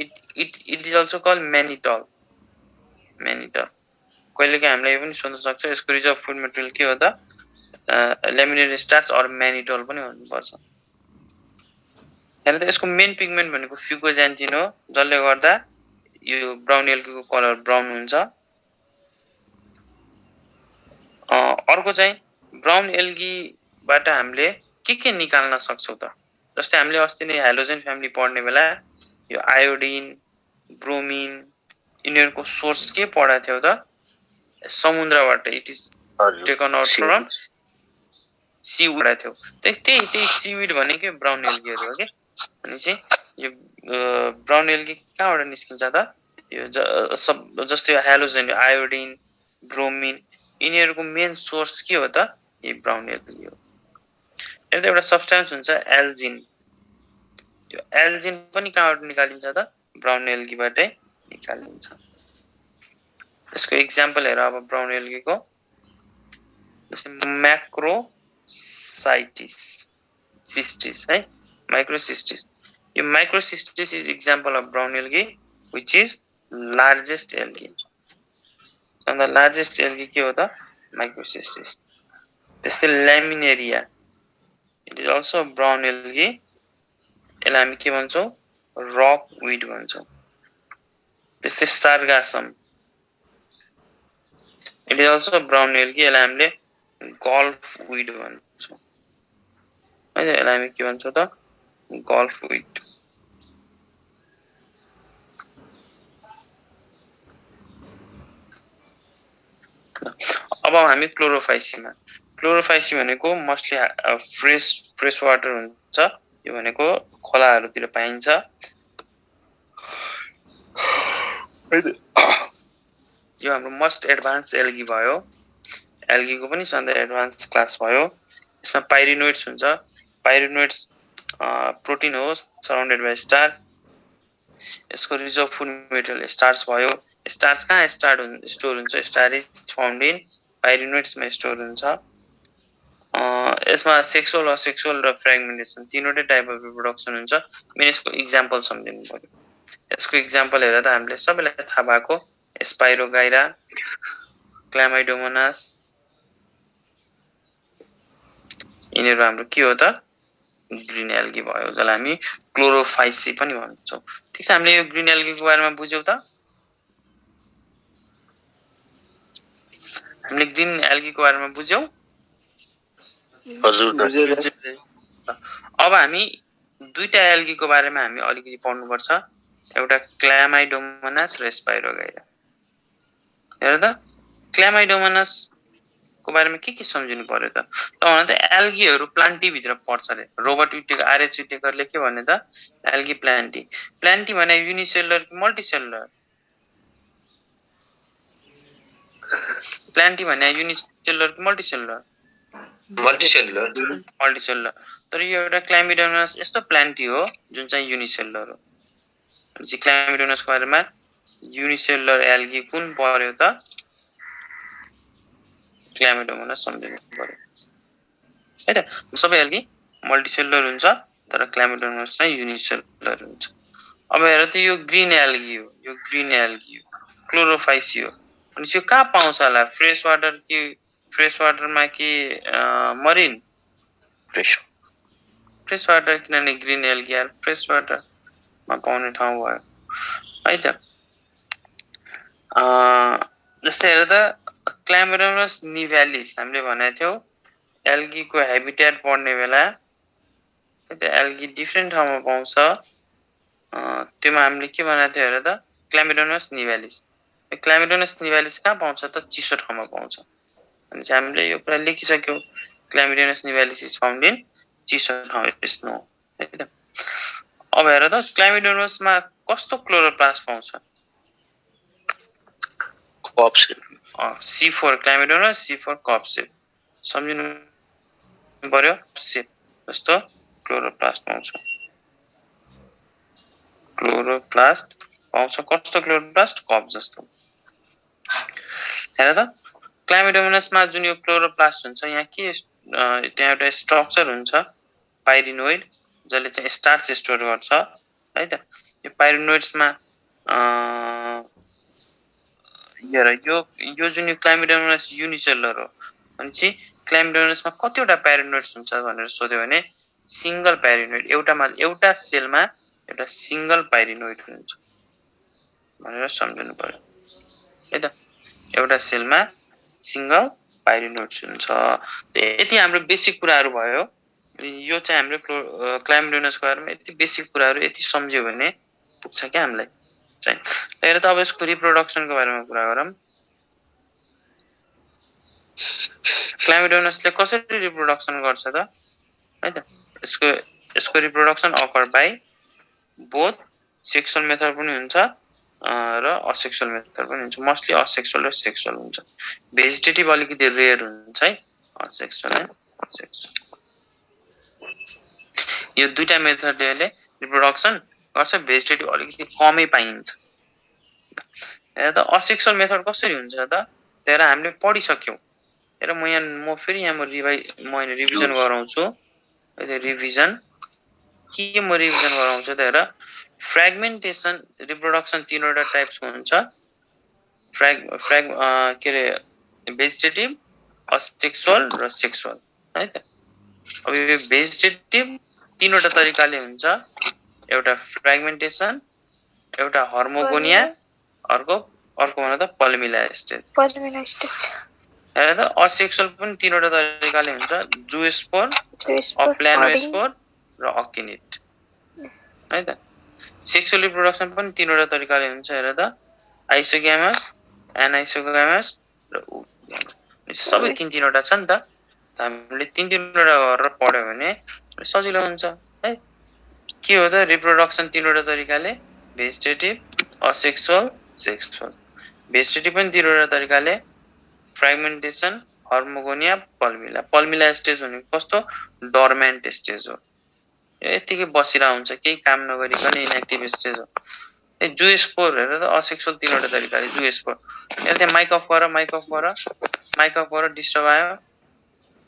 इट इज अल्सो कल्ड म्यानिटोल कहिलेकाहीँ हामीलाई यो पनि सोध्न सक्छ यसको रिजर्भ फुड मेटेरियल के हो त ल्यामिनेरियन स्टार्च अर म्यानिटोल पनि हुनुपर्छ हेर्दा यसको मेन पिगमेन्ट भनेको फ्युकोज्यान्थिन हो जसले गर्दा यो ब्राउन एल्गीको कलर ब्राउन हुन्छ अर्को चाहिँ ब्राउन एल्गीबाट हामीले के निकाल्न सक्छौ त जस्तै हामीले अस्ति नै हेलोजेन फ्यामिली पढ्ने बेला यो आयोडिन ब्रोमिन यिनीहरुको सोर्स के पढाएको थियौ त समुद्रबाट it is taken out from seaweed पढाएको थियौ त्यही सीविड भनेकै ब्राउन एल्गीहरु हो के अनि चाहिँ यो ब्राउन एल्गी कहाँबाट निस्किन्छ त यो जस्तै हेलोजेन आयोडिन ब्रोमिन यिनीहरुको मेन सोर्स के हो त यो ब्राउन एल्गी हो एउटा एउटा सब्स्टेन्स हुन्छ एल्जिन यो एल्जिन पनि कहाँबाट निकालिन्छ त ब्राउन एल्गीबाटै निकालिन्छ यसको एक्जाम्पल हेर अब ब्राउन एल्गीको जस्तै मैक्रोसिस्टिस है मैक्रोसिस्टिस यो macrocystis is example of brown algae which is largest algae and the largest algae के हो त माइक्रोसिस्टिस त्यस्तै laminaria it is also brown algae यसलाई हामी के भन्छौ रक वीड भन्छौ त्यस्तै sargassum it is also brown algae यसलाई हामीले गल्फ वीड भन्छौ है यसलाई हामी के भन्छौ त गल्फ वीड अब हामी क्लोरोफाइसी भनेको मोस्टली फ्रेश वाटर हुन्छ यो भनेको खोलाहरुतिर पाइन्छ यो हाम्रो मोस्ट एडभान्स एल्गी भयो एल्गीको पनि सधैं एडभान्स क्लास भयो यसमा पाइरिनोइड्स हुन्छ पाइरिनोइड्स प्रोटिन हो सराउन्डेड बाइ स्टार्च यसको रिजर्भ फुड मेटेरियल स्टार्च भयो स्टार्च कहाँ स्टोर हुन्छ स्टार्च इज फाउन्ड इन पाइरिनोइड्स मा स्टोर हुन्छ यसमा सेक्सुअल असेक्सुअल र फ्रेगमेन्टेसन तीनवटै टाइप अफ रिप्रोडक्सन हुन्छ मेन यसको इक्जाम्पल सम्झिनु पर्यो यसको इक्जाम्पल हेरेर त हामीले सबैलाई थाहा भएको स्पाइरोगाइरा क्लामाइडोमोनास यिनीहरू हाम्रो के हो त ग्रीन एल्गी भयो जसलाई हामी क्लोरोफाइसी पनि भन्छौँ ठीक छ हामीले यो ग्रीन एल्गीको बारेमा बुझ्यौ त हामीले ग्रीन एल्गीको बारेमा बुझ्यौ हजुर अब हामी दुईटा एल्गीको बारेमा हामी अलिकति पढ्नुपर्छ एउटा क्लामाइडोमोनास र स्पाइरोगाइरा हेर त क्लामाइडोमोनास को बारेमा के सम्झिनु पर्यो त भन्नु त एल्गीहरू प्लान्टी भित्र पर्छ रे रोबर्ट विटेकर आरएच विटेकरले के भने त एल्गी प्लान्टी प्लान्टी भने युनिसेलुलर कि मल्टिसेलुलर प्लान्टी भने युनिसेलुलर कि मल्टिसेलुलर मल्टिसेलुलर तर यो एउटा क्लामिडोमोनास यस्तो प्लान्टी हो जुन चाहिँ युनिसेलुलर हो भनेपछि क्लामिडोमोनासको बारेमा युनिसेलुलर एल्गी कुन पर्यो त क्लामिडोमोनास सम्झिनु पर्यो है त सबै एल्गी मल्टिसेलुलर हुन्छ तर क्लामिडोमोनास चाहिँ युनिसेलुलर हुन्छ अब हेर त यो ग्रीन एल्गी हो यो ग्रीन एल्गी हो क्लोरोफाइसी हो अनि यो कहाँ पाउँछ होला फ्रेश वाटर कि फ्रेश वाटरमा कि मरिन फ्रेश वाटर किनभने ग्रीन एल्गी यार फ्रेश वाटरमा पाउने ठाउँ भयो है त जस्तै हेर त क्लामिडोमोनास निभ्यालिस हामीले भनेको थियौ एल्गीको हेबिटेट पढ्ने बेला त्यो एल्गी डिफ्रेन्ट ठाउँमा पाउँछ त्योमा हामीले के भनेको थियो हेर त क्लामिडोमोनास निभ्यालिस क्लामिडोमोनास निभ्यालिस कहाँ पाउँछ त चिसो ठाउँमा पाउँछ अनि चाहिँ हामीले यो कुरा लेखिसक्यौ क्लामिडोमोनास निभ्यालिस इज फाउन्ड इन चिसो ठाउँ स्नो है त अब हेर त क्लामिडोमोनासमा कस्तो क्लोरोप्लास्ट पाउँछ C4 क्लामिडोमोनास C4 कप सेप सम्झिनु पर्यो सेप जस्तो क्लोरोप्लास्ट पाउँछ कस्तो क्लोरोप्लास्ट कप जस्तो हेर त क्लामिडोमोनासमा जुन यो क्लोरोप्लास्ट हुन्छ यहाँ के त्यहाँ एउटा स्ट्रक्चर हुन्छ पाइरिनोइड जसले चाहिँ स्टार्च स्टोर गर्छ है त यो पाइरिनोइड्समा यो जुन यो क्लामिडोमोनास युनिसेलुलर हो भनेपछि क्लामिडोमोनासमा कतिवटा प्यारिनोइड्स हुन्छ भनेर सोध्यो भने सिंगल प्यारिनोइड एउटा सेलमा एउटा सिंगल प्यारिनोइड हुन्छ भनेर सम्झनु पर्यो है त एउटा सेलमा सिंगल प्यारिनोइड हुन्छ यति हाम्रो बेसिक कुराहरु भयो यो चाहिँ हाम्रो क्लामिडोमोनासको बारेमा यति बेसिक कुराहरु यति सम्झ्यो भने पुग्छ के हामीलाई चाहिँ हेर त अब यसको रिप्रोडक्सनको बारेमा कुरा गरौँ क्लामिडोमोनासले कसरी रिप्रोडक्सन गर्छ त है त यसको reproduction occur by both sexual method पनि हुन्छ र असेक्सुअल मेथड पनि हुन्छ मोस्टली असेक्सुअल र सेक्सुअल हुन्छ भेजिटेटिभ अलिकति रेयर हुन्छ है असेक्सुअल एन्ड सेक्सुअल यो दुईटा मेथडले रिप्रोडक्सन गर्छ भेजिटेटिभ अलिकति कमै पाइन्छ हेर त असेक्सुअल मेथड कसरी हुन्छ त त्यही हामीले पढिसक्यौ हेर म फेरि यहाँ रिभिजन गराउँछु रिभिजन गराउँछु त हेर फ्र्यागमेन्टेसन रिप्रोडक्सन तीनवटा टाइप्सको हुन्छ के रे भेजिटेटिभ असेक्सुअल र सेक्सुअल है त अब यो भेजिटेटिभ तीनवटा तरिकाले हुन्छ एउटा फ्र्यागमेन्टेसन एउटा हर्मोगोनिया अर्को भन त पल्मिला स्टेज हेर त असेक्सुअल पनि तीनवटा तरिकाले हुन्छ जुस्पोर प्लानोस्पोर र अकिनिट है त सेक्सुअल रिप्रोडक्सन पनि तीनवटा तरिकाले हुन्छ हेर त आइसोग्यामस एनाइसोग्यामस र ओग्यामस सबै तीनवटा छ नि त हामीले तीनवटा गरेर पढ्यो भने सजिलो हुन्छ है के हो त रिप्रोडक्सन तीनवटा तरिकाले भेजिटेटिभ असेक्सुअल सेक्सुअल भेजिटेटिभ पनि तीनवटा तरिकाले फ्र्यागमेन्टेसन हर्मोगोनिया पल्मिला स्टेज भनेको कस्तो डोर्मेन्ट स्टेज हो यतिकै बसिरा हुन्छ केही काम नगरिकन इनएक्टिभ स्टेज हो जुस्पोर हेर त असेक्सुअल तीनवटा तरिकाले जुस्पोर हेर त्यहाँ माइक अफ गर डिस्टर्ब आयो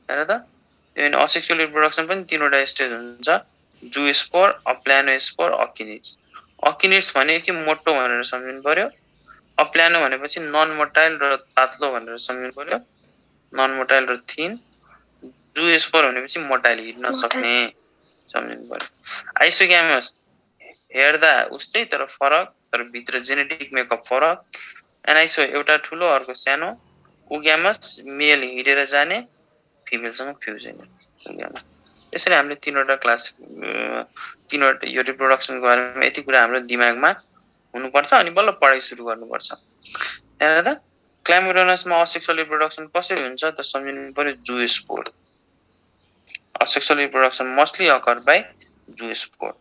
हेर त त्यही भएर असेक्सुअल रिप्रोडक्सन पनि तीनवटा स्टेज हुन्छ जुस्पोर अप्लानोस्पोर अकिनिड्स अकिनिड्स भने कि मोटो भनेर सम्झिनु पर्यो अप्लानो भनेपछि नन मोटाइल र पातलो भनेर सम्झिनु पर्यो नन मोटाइल र थिन जुस्पोर भनेपछि मोटाइल हिँड्न सक्ने सम्झिनु पर्यो आइसोग्यामस हेर्दा उस्तै तर फरक तर भित्र जेनेटिक मेकअप फरक एनाइसो एउटा ठुलो अर्को सानो उग्यामस मेल हिँडेर जाने फिमेलसँग फ्युज हुने यसरी हामीले तीनवटा क्लास तीनवटा यो रिप्रोडक्सनको बारेमा यति कुरा हाम्रो दिमागमा हुनुपर्छ अनि बल्ल पढाइ सुरु गर्नुपर्छ हेर त क्लामिडोनसमा असेक्सुअल रिप्रोडक्सन कसरी हुन्छ त सम्झिनु पर्यो zoospore asexual reproduction mostly occur by zoospore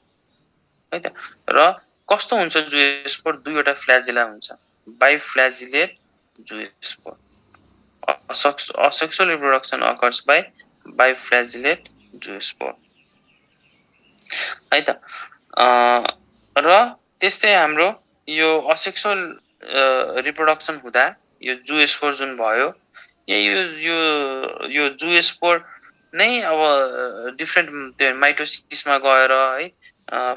है त र कस्तो हुन्छ जुस्पोर दुईवटा फ्ल्याजिला हुन्छ बाइफ्ल्याजिलेट जुस्पोर asexual reproduction occurs by biflagellate zoospore है त र त्यस्तै हाम्रो यो असेक्सुअल रिप्रोडक्सन हुँदा यो जुस्पोर जुन भयो यो जुस्पोर नै अब डिफरेन्ट त्यो माइटोसिसमा गएर है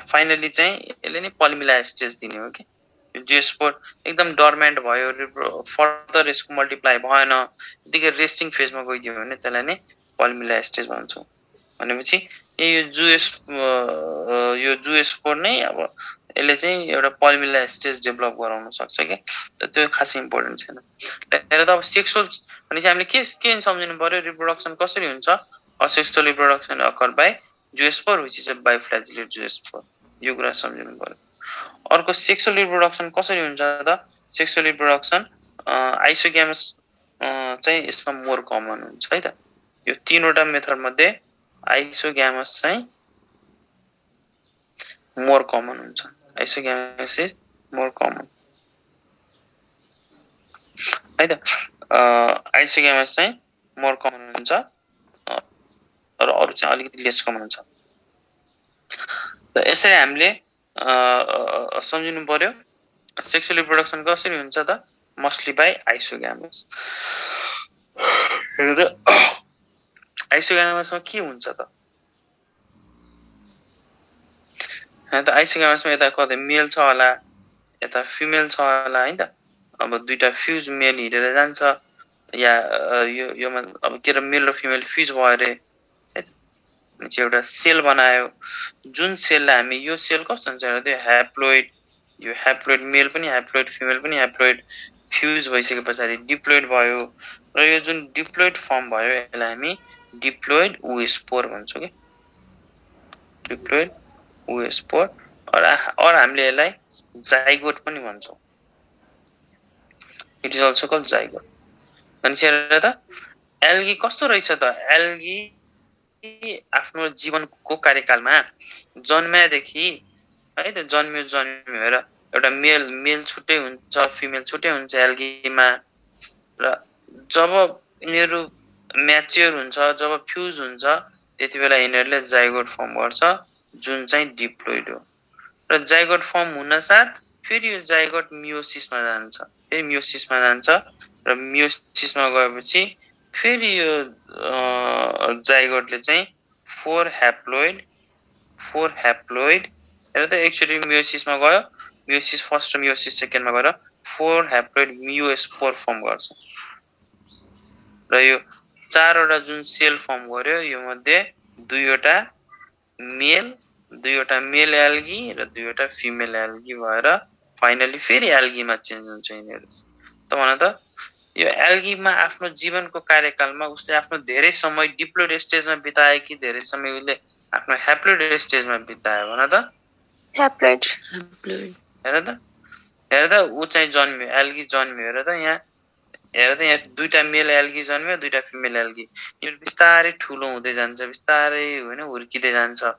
फाइनली चाहिँ यसले नै पल्मिला स्टेज दिने हो कि जुस्पोर एकदम डर्मेन्ट भयो फर्दर यसको मल्टिप्लाई भएन यतिकै रेस्टिङ फेजमा गइदियो भने त्यसलाई नै पल्मिला स्टेज भन्छौँ भनेपछि यो जुस्पोर नै अब यसले चाहिँ एउटा पल्मिला स्टेज डेभलप गराउन सक्छ कि त्यो खासै इम्पोर्टेन्ट छैन हेर त अब सेक्सुअल भनेपछि हामीले के सम्झिनु पर्यो रिप्रोडक्सन कसरी हुन्छ asexual reproduction occur by zoospore which is a biflagellate zoospore यो कुरा सम्झिनु पर्यो अर्को सेक्सुअल रिप्रोडक्सन कसरी हुन्छ त सेक्सुअल रिप्रोडक्सन आइसोग्यामस चाहिँ यसमा मोर कमन हुन्छ है त यो तीनवटा मेथड मध्ये आइसोग्यामस चाहिँ मोर कमन हुन्छ आइसोग्यामस इज मोर कमन है त आइसोग्यामस चाहिँ मोर कमन हुन्छ र अरु चाहिँ अलिकति लेस कमन हुन्छ त यसरी हामीले सम्झिनु पर्यो सेक्सुअल रिप्रोडक्सन कसरी हुन्छ त मोस्टली बाइ आइसोग्यामस आइसोग्यामसमा के हुन्छ त आइसोग्यामसमा यता कतै मेल छ होला यता फिमेल छ होला हैन त अब दुईटा फ्युज मेल हिँडेर जान्छ या योमा अब के र मेल र फिमेल फ्युज भयो रे एउटा सेल बनायो जुन सेललाई हामी यो सेल कस्तो हुन्छ त्यो ह्याप्लोइड यो ह्याप्लोइड मेल पनि ह्याप्लोइड फिमेल पनि ह्याप्लोइड फ्युज भइसकेपछि डिप्लोइड भयो र यो जुन डिप्लोइड फर्म भयो यसलाई हामी डिप्लोइड ओस्पोर भन्छौँ के डिप्लोइड ओस्पोर और हामीले यसलाई जाइगोट पनि भन्छौँ it is also called zygote भनेपछि हेर त एल्गी कस्तो रहेछ त एल्गी आफ्नो जीवनको कार्यकालमा जन्मेदेखि है त जन्मियो हेर एउटा मेल छुट्टै हुन्छ फिमेल छुट्टै हुन्छ एल्गीमा र जब यिनीहरू म्याच्योर हुन्छ जब फ्युज हुन्छ त्यतिबेला यिनीहरूले जाइगोट फर्म गर्छ जुन चाहिँ डिप्लोइड हो र जाइगोट फर्म हुन साथ फेरि यो जाइगोट मियोसिसमा जान्छ फेरि मियोसिसमा जान्छ र मियोसिसमा गएपछि फेरि यो जाइगोटले चाहिँ फोर ह्याप्लोइड हेर त एक्चुअली मियोसिसमा गयो मियोसिस फर्स्ट र मियोसिस सेकेन्डमा गएर फोर ह्याप्लोइड मियोस्पोर फर्म गर्छ र यो चारवटा जुन सेल फर्म गर्यो यो मध्ये दुईवटा मेल एल्गी र दुईवटा फिमेल एल्गी भएर फाइनली फेरि एल्गीमा चेन्ज हुन्छ यिनीहरू त भन त यो एल्गीमा आफ्नो जीवनको कार्यकालमा उसले आफ्नो धेरै समय डिप्लोइड स्टेजमा बिताए कि धेरै समय उसले आफ्नो ह्याप्लोइड स्टेजमा बितायो भन त ह्याप्लोइड हेर त ऊ चाहिँ जन्मियो एल्गी जन्मियो हेर त यहाँ दुईटा मेल एल्गी जन्मियो दुईटा फिमेल एल्गी यिनीहरू बिस्तारै ठुलो हुँदै जान्छ बिस्तारै होइन हुर्किँदै जान्छ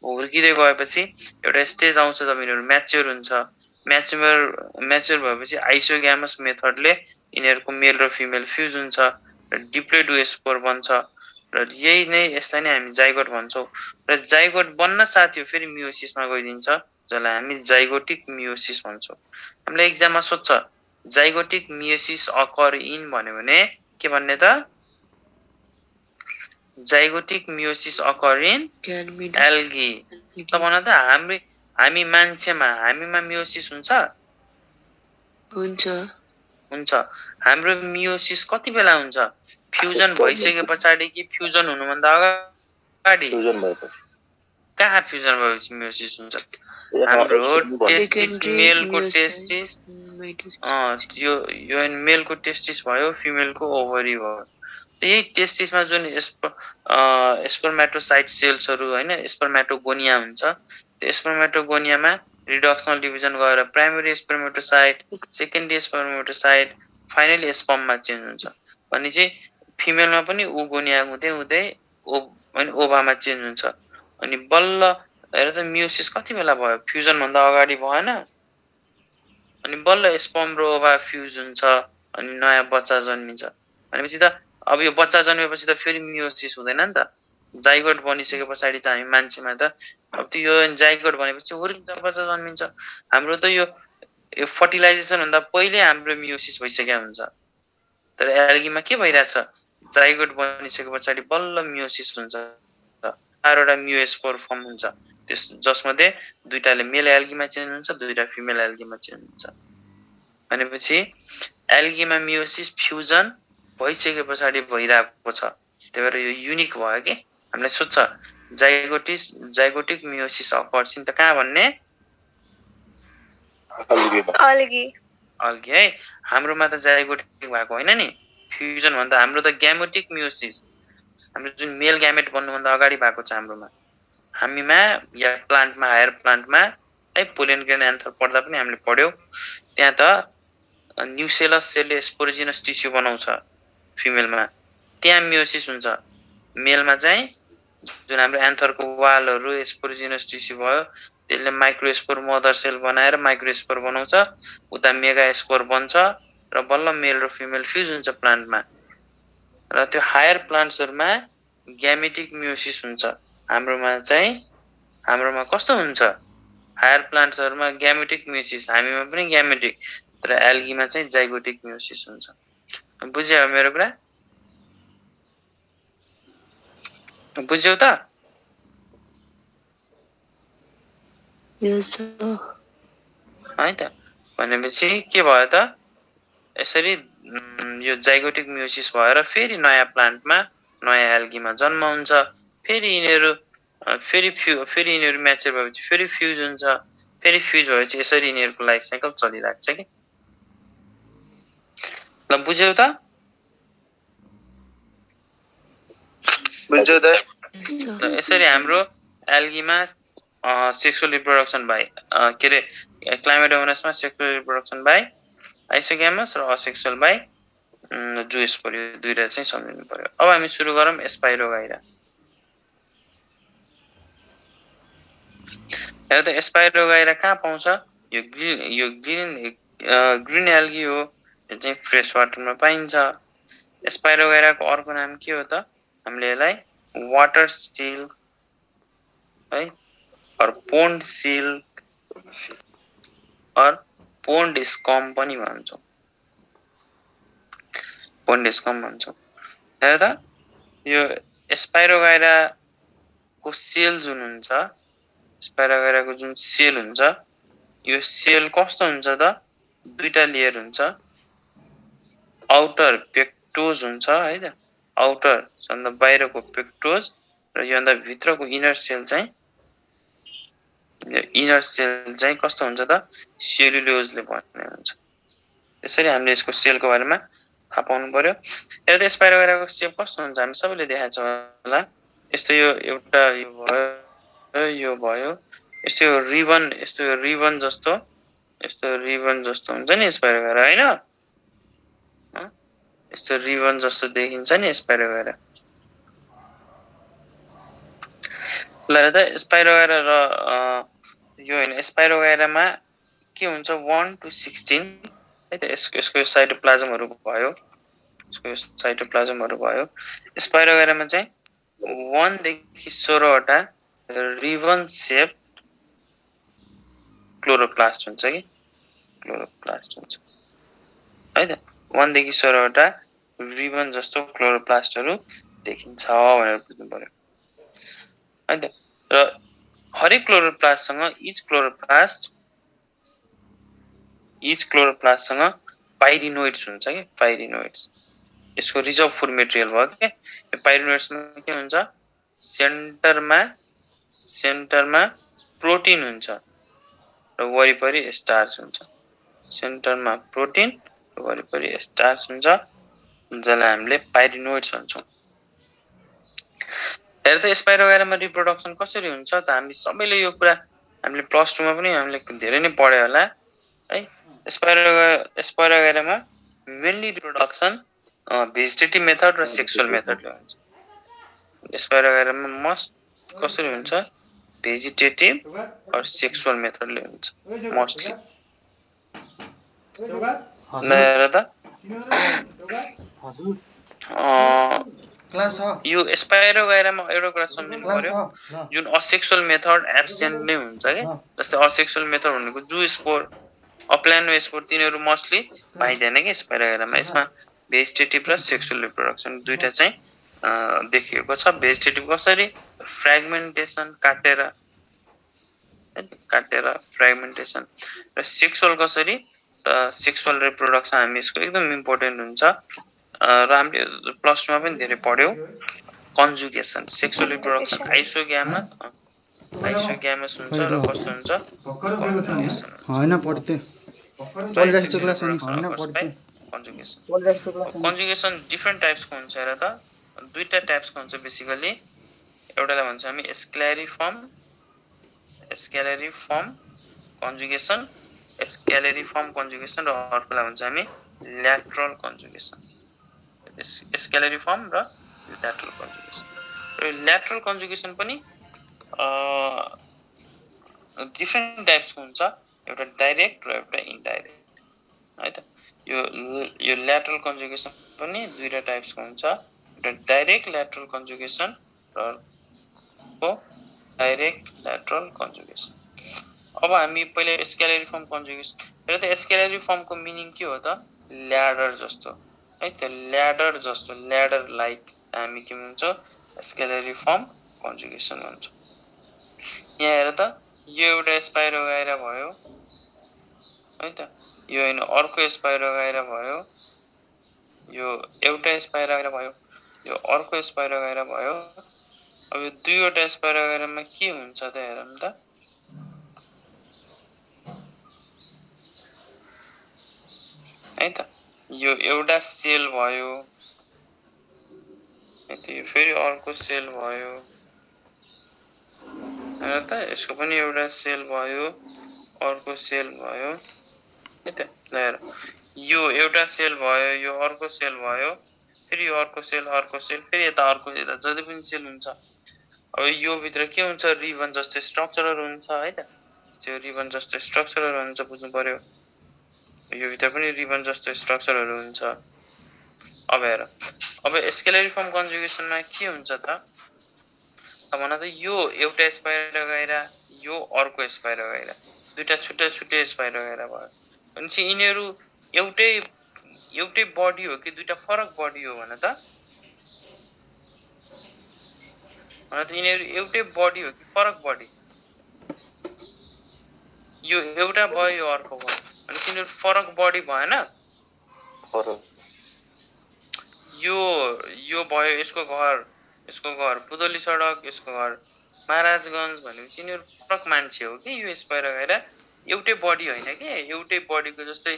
हुर्किँदै गएपछि एउटा स्टेज आउँछ जब यिनीहरू म्याच्योर हुन्छ म्याच्योर भएपछि आइसोग्यामस मेथडले यिनीहरूको मेल र फिमेल फ्युज हुन्छ र डिप्लोइड ओस्पोर बन्छ र यही नै यसलाई नै हामी जाइगोट भन्छौँ र जाइगोट बन्न साथ यो फेरि मियोसिसमा गइदिन्छ जसलाई हामी जाइगोटिक मियोसिस भन्छौँ हामीले एक्जाममा सोध्छ जाइगोटिक मियोसिस अकर इन भन्यो भने के भन्ने त zygotic meiosis occur in algae त भन त हामी हामीमा मियोसिस हुन्छ हुन्छ हाम्रो मियोसिस कति बेला हुन्छ फ्युजन भइसके पछाडी कि फ्युजन हुनुभन्दा अगाडि कहाँ फ्युजन भएपछि मियोसिस हुन्छ हाम्रो टेस्टिस मेलको टेस्टिस यो मेलको टेस्टिस भयो फिमेलको ओभरी भयो यही टेस्टिसमा जुन स्पर्मेटोसाइट सेल्सहरु हैन स्पर्मेटोगोनिया हुन्छ त्यो स्पर्मेटोगोनियामा रिडक्सनल डिभिजन गरेर primary spermatocyte secondary spermatocyte finally स्पर्ममा चेन्ज हुन्छ भनेपछि फिमेलमा पनि ओगोनिया हुँदै हुँदै ओभामा चेन्ज हुन्छ अनि बल्ल हेर त मियोसिस कति बेला भयो फ्युजन भन्दा अगाडि भएन अनि बल्ल स्पर्म र ओभा फ्युज हुन्छ अनि नयाँ बच्चा जन्मिन्छ भनेपछि त अब यो बच्चा जन्मेपछि त फेरि मियोसिस हुँदैन नि त जाइगोट बनिसके पछाडी त हामी मान्छेमा त अब त्यो यो जाइगोट भनेपछि हुर्किन्छ बच्चा जन्मिन्छ हाम्रो त यो फर्टिलाइजेसन भन्दा पहिले हाम्रो मियोसिस भइसक्या हुन्छ तर एल्गीमा के भइराछ जाइगोट बनिसके पछाडी बल्ल मियोसिस हुन्छ 4 वटा मियोस्पोर फर्म हुन्छ त्यस जसमध्ये दुईटाले मेल एल्गीमा चेन्ज हुन्छ दुईटा फिमेल एल्गीमा चेन्ज हुन्छ भनेपछि एल्गीमा मियोसिस फ्युजन भइसके पछाडी भइराको छ त्यही भएर यो युनिक भयो के हामीलाई सोध्छ जाइगोटिक मियोसिस अकर्स इन त कहाँ भन्ने Algae. अल्गी है हाम्रोमा त जाइगोटिक भएको हैन नि फ्युजन भन्दा हाम्रो त ग्यामेटिक मियोसिस हाम्रो जुन मेल ग्यामेट बन्नुभन्दा अगाडि भएको छ हाम्रोमा हामीमा या प्लान्टमा हायर प्लान्टमा है पोलेन ग्रेन एन्थर पढ्दा पनि हामीले पढ्यौ त्यहाँ त न्युसेलस सेलले स्पोरोजिनस टिस्यु बनाउँछ फिमेलमा त्यहाँ मियोसिस हुन्छ मेलमा चाहिँ जुन हाम्रो एन्थरको वालहरु स्पोरोजिनस टिस्यु भयो त्यसले माइक्रोस्पोर मदर सेल बनाएर माइक्रोस्पोर बनाउँछ उता मेगा स्पोर बन्छ र बल्ल मेल र फिमेल फ्युज हुन्छ प्लान्टमा र त्यो हायर प्लान्ट्सहरुमा ग्यामेटिक मियोसिस हुन्छ हाम्रोमा कस्तो हुन्छ हायर प्लान्ट्सहरुमा ग्यामेटिक मियोसिस हामीमा पनि ग्यामेटिक तर एल्गीमा चाहिँ जाइगोटिक मियोसिस हुन्छ बुझ्यौ मेरो कुरा बुझ्यौ त है त भनेपछि के भयो त यसरी यो जाइगोटिक मियोसिस भएर फेरि नयाँ प्लान्टमा नयाँ एल्गीमा जन्म हुन्छ फेरि यिनीहरु म्याचुर भएपछि फेरि फ्युज हुन्छ फेरि फ्युज भएपछि यसरी यिनीहरुको लाइफ साइकल चलिराख्छ के ल बुझ्यौ त बुझ्यौ त यसरी हाम्रो एल्गीमा सेक्सुअल रिप्रोडक्सन बाइ के रे क्लाइमेडोमोनासमा सेक्सुअल रिप्रोडक्सन बाइ आइसोग्यामस र असेक्सुअल बाइ जुओस्पोर दुईटा चाहिँ सम्झिनु पर्यो अब हामी सुरु गरौँ स्पाइरोगाइरा हेर त स्पाइरोगाइरा कहाँ पाउँछ यो ग्रीन एल्गी हो यो चाहिँ फ्रेश वाटरमा पाइन्छ स्पाइरोगाइराको अर्को नाम के हो त हामीले यसलाई वाटर स्टिल है और पोन्ड सिल्क और पोन्ड स्कम पनि भन्छौं पोन्ड स्कम भन्छौं हेर त यो स्पाइरोगाइराको सेल जुन हुन्छ स्पाइरोगाइराको जुन सेल हुन्छ यो सेल कस्तो हुन्छ त दुईटा लेयर हुन्छ आउटर पेक्टोज हुन्छ है त आउटर भन्दा बाहिरको पेक्टोज र यो भन्दा भित्रको इनर सेल चाहिँ कस्तो हुन्छ त सेलुलोजले बनेको हुन्छ त्यसरी हामीले यसको सेलको बारेमा थाहा पाउनु पर्यो हेर त स्पाइरोगाइराको सेप कस्तो हुन्छ हामी सबैले देखाएको छ होला यस्तो यो एउटा यो भयो यस्तो रिबन जस्तो हुन्छ नि स्पाइरोगाइरा हैन यस्तो रिबन जस्तो देखिन्छ नि स्पाइरोगाइरा ल त स्पाइरोगाइरा र यो हैन स्पाइरोगाइरामा के हुन्छ 1 to 16 है त यसको साइटोप्लाज्महरु भयो स्पाइरोगाइरामा चाहिँ 1 देखि 16 वटा रिबन शेप क्लोरोप्लास्ट हुन्छ है त 1 देखि 16 वटा रिबन जस्तो क्लोरोप्लास्टहरु देखिन्छ भनेर बुझ्नु पर्यो हैन र हरेक क्लोरोप्लास्टसँग इच क्लोरोप्लास्टसँग पाइरिनोइड्स हुन्छ के पाइरिनोइड्स यसको रिजर्भ फुड मेटेरियल भयो के यो पाइरिनोइड्समा के हुन्छ सेन्टरमा प्रोटिन हुन्छ र वरिपरि स्टार्च हुन्छ सेन्टरमा प्रोटिन र वरिपरि स्टार्च हुन्छ जसलाई हामीले पाइरिनोइड्स भन्छौँ हेर्दा स्पाइरोगाइरामा रिप्रोडक्सन कसरी हुन्छ त हामी सबैले यो कुरा हामीले प्लस 2 मा पनि हामीले धेरै नै पढ्यो होला है स्पाइरोगाइरामा मेनली रिप्रोडक्सन भेजिटेटिभ मेथड र सेक्सुअल मेथडले हुन्छ स्पाइरोगाइरामा मस्ट कसरी हुन्छ भेजिटेटिभ और सेक्सुअल मेथडले हुन्छ मोस्टली हेर्दा यो स्पाइरोगाइरामा एउटा कुरा सम्झिनु पर्यो जुन असेक्सुअल मेथड एब्सेन्ट नै हुन्छ के जस्तै असेक्सुअल मेथड भनेको जू स्पोर अप्लानो स्पोर तिनीहरू मोस्टली पाइदैन के स्पाइरोगाइरामा यसमा भेजिटेटिभ र सेक्सुअल रिप्रोडक्सन दुईटा चाहिँ देखिएको छ भेजिटेटिभ कसरी फ्र्यागमेन्टेसन काटेर फ्र्यागमेन्टेसन र सेक्सुअल कसरी त सेक्सुअल रिप्रोडक्सन हामी यसको एकदम इम्पोर्टेन्ट हुन्छ र हामीले प्लस 2 मा पनि धेरै पढ्यौ कन्जुगेसन सेक्सुअल रिप्रोडक्सन आइसोग्यामस हुन्छ र कस्तो हुन्छ हैन पढ्थे चलिरहेको क्लास अनि हैन पढ्थे कन्जुगेसन डिफरेन्ट टाइप्सको हुन्छ र त दुईटा टाइप्सको हुन्छ बेसिकली एउटालाई भन्छ हामी स्क्लेरिफर्म कन्जुगेसन र अर्कोलाई भन्छ हामी ल्याटरल कन्जुगेसन स्क्लेरिफर्म र ल्याटरल कन्जुगेसन र ल्याटरल कन्जुगेसन पनि डिफरेन्ट टाइप्सको हुन्छ एउटा डाइरेक्ट र एउटा इन्डाइरेक्ट है त यो ल्याटरल कन्जुगेसन पनि दुईटा टाइप्सको हुन्छ एउटा डाइरेक्ट ल्याटरल कन्जुगेसन र अर्को डाइरेक्ट ल्याटरल कन्जुगेसन अब हामी पहिले स्क्लेरिफर्म कन्जुगेसन र त स्क्लेरिफर्मको मिनिङ के हो त ल्याडर जस्तो है त ल्याडर लाइक हामी के भन्छौँ स्क्लेरिफर्म कन्जुगेसन भन्छौँ यहाँ हेर त यो एउटा स्पाइरोगाइरा भयो है त यो हैन अर्को स्पाइरोगाइरा भयो यो एउटा स्पाइरोगाइरा भयो यो अर्को स्पाइरोगाइरा भयो अब यो दुईवटा स्पाइरोगाइरामा के हुन्छ त हेरौँ त है त यो एउटा सेल भयो है त यो फेरि अर्को सेल भयो हैन त यसको पनि एउटा सेल भयो अर्को सेल भयो है त ल हेर यो एउटा सेल भयो यो अर्को सेल भयो फेरि यो अर्को सेल फेरि यता अर्को यता जति पनि सेल हुन्छ अब यो भित्र के हुन्छ रिबन जस्तो स्ट्रक्चरहरु हुन्छ है त त्यो रिबन जस्तो स्ट्रक्चरहरु हुन्छ बुझ्नु पर्यो यो भित्र पनि रिबन जस्तो स्ट्रक्चरहरु हुन्छ अब हेर अब स्क्लेरिफर्म कन्जुगेसनमा के हुन्छ त भन त यो एउटा स्पाइरोगाइरा यो अर्को स्पाइरोगाइरा दुईटा छुट्टै स्पाइरोगाइरा भयो अनि चाहिँ यिनीहरु एउटै बडी हो कि दुईटा फरक बडी हो भन त यिनीहरु एउटै बडी हो कि फरक बडी यो एउटा भयो यो अर्को भयो अनि तिनीहरु फरक बडी भएन फरक यो भयो यसको घर पुदली सडक यसको घर महाराजगञ्ज भनेपछि यिनीहरु फरक मान्छे हो कि यो स्पाइरोगाइरा एउटै बडी होइन के एउटै बडीको जस्तै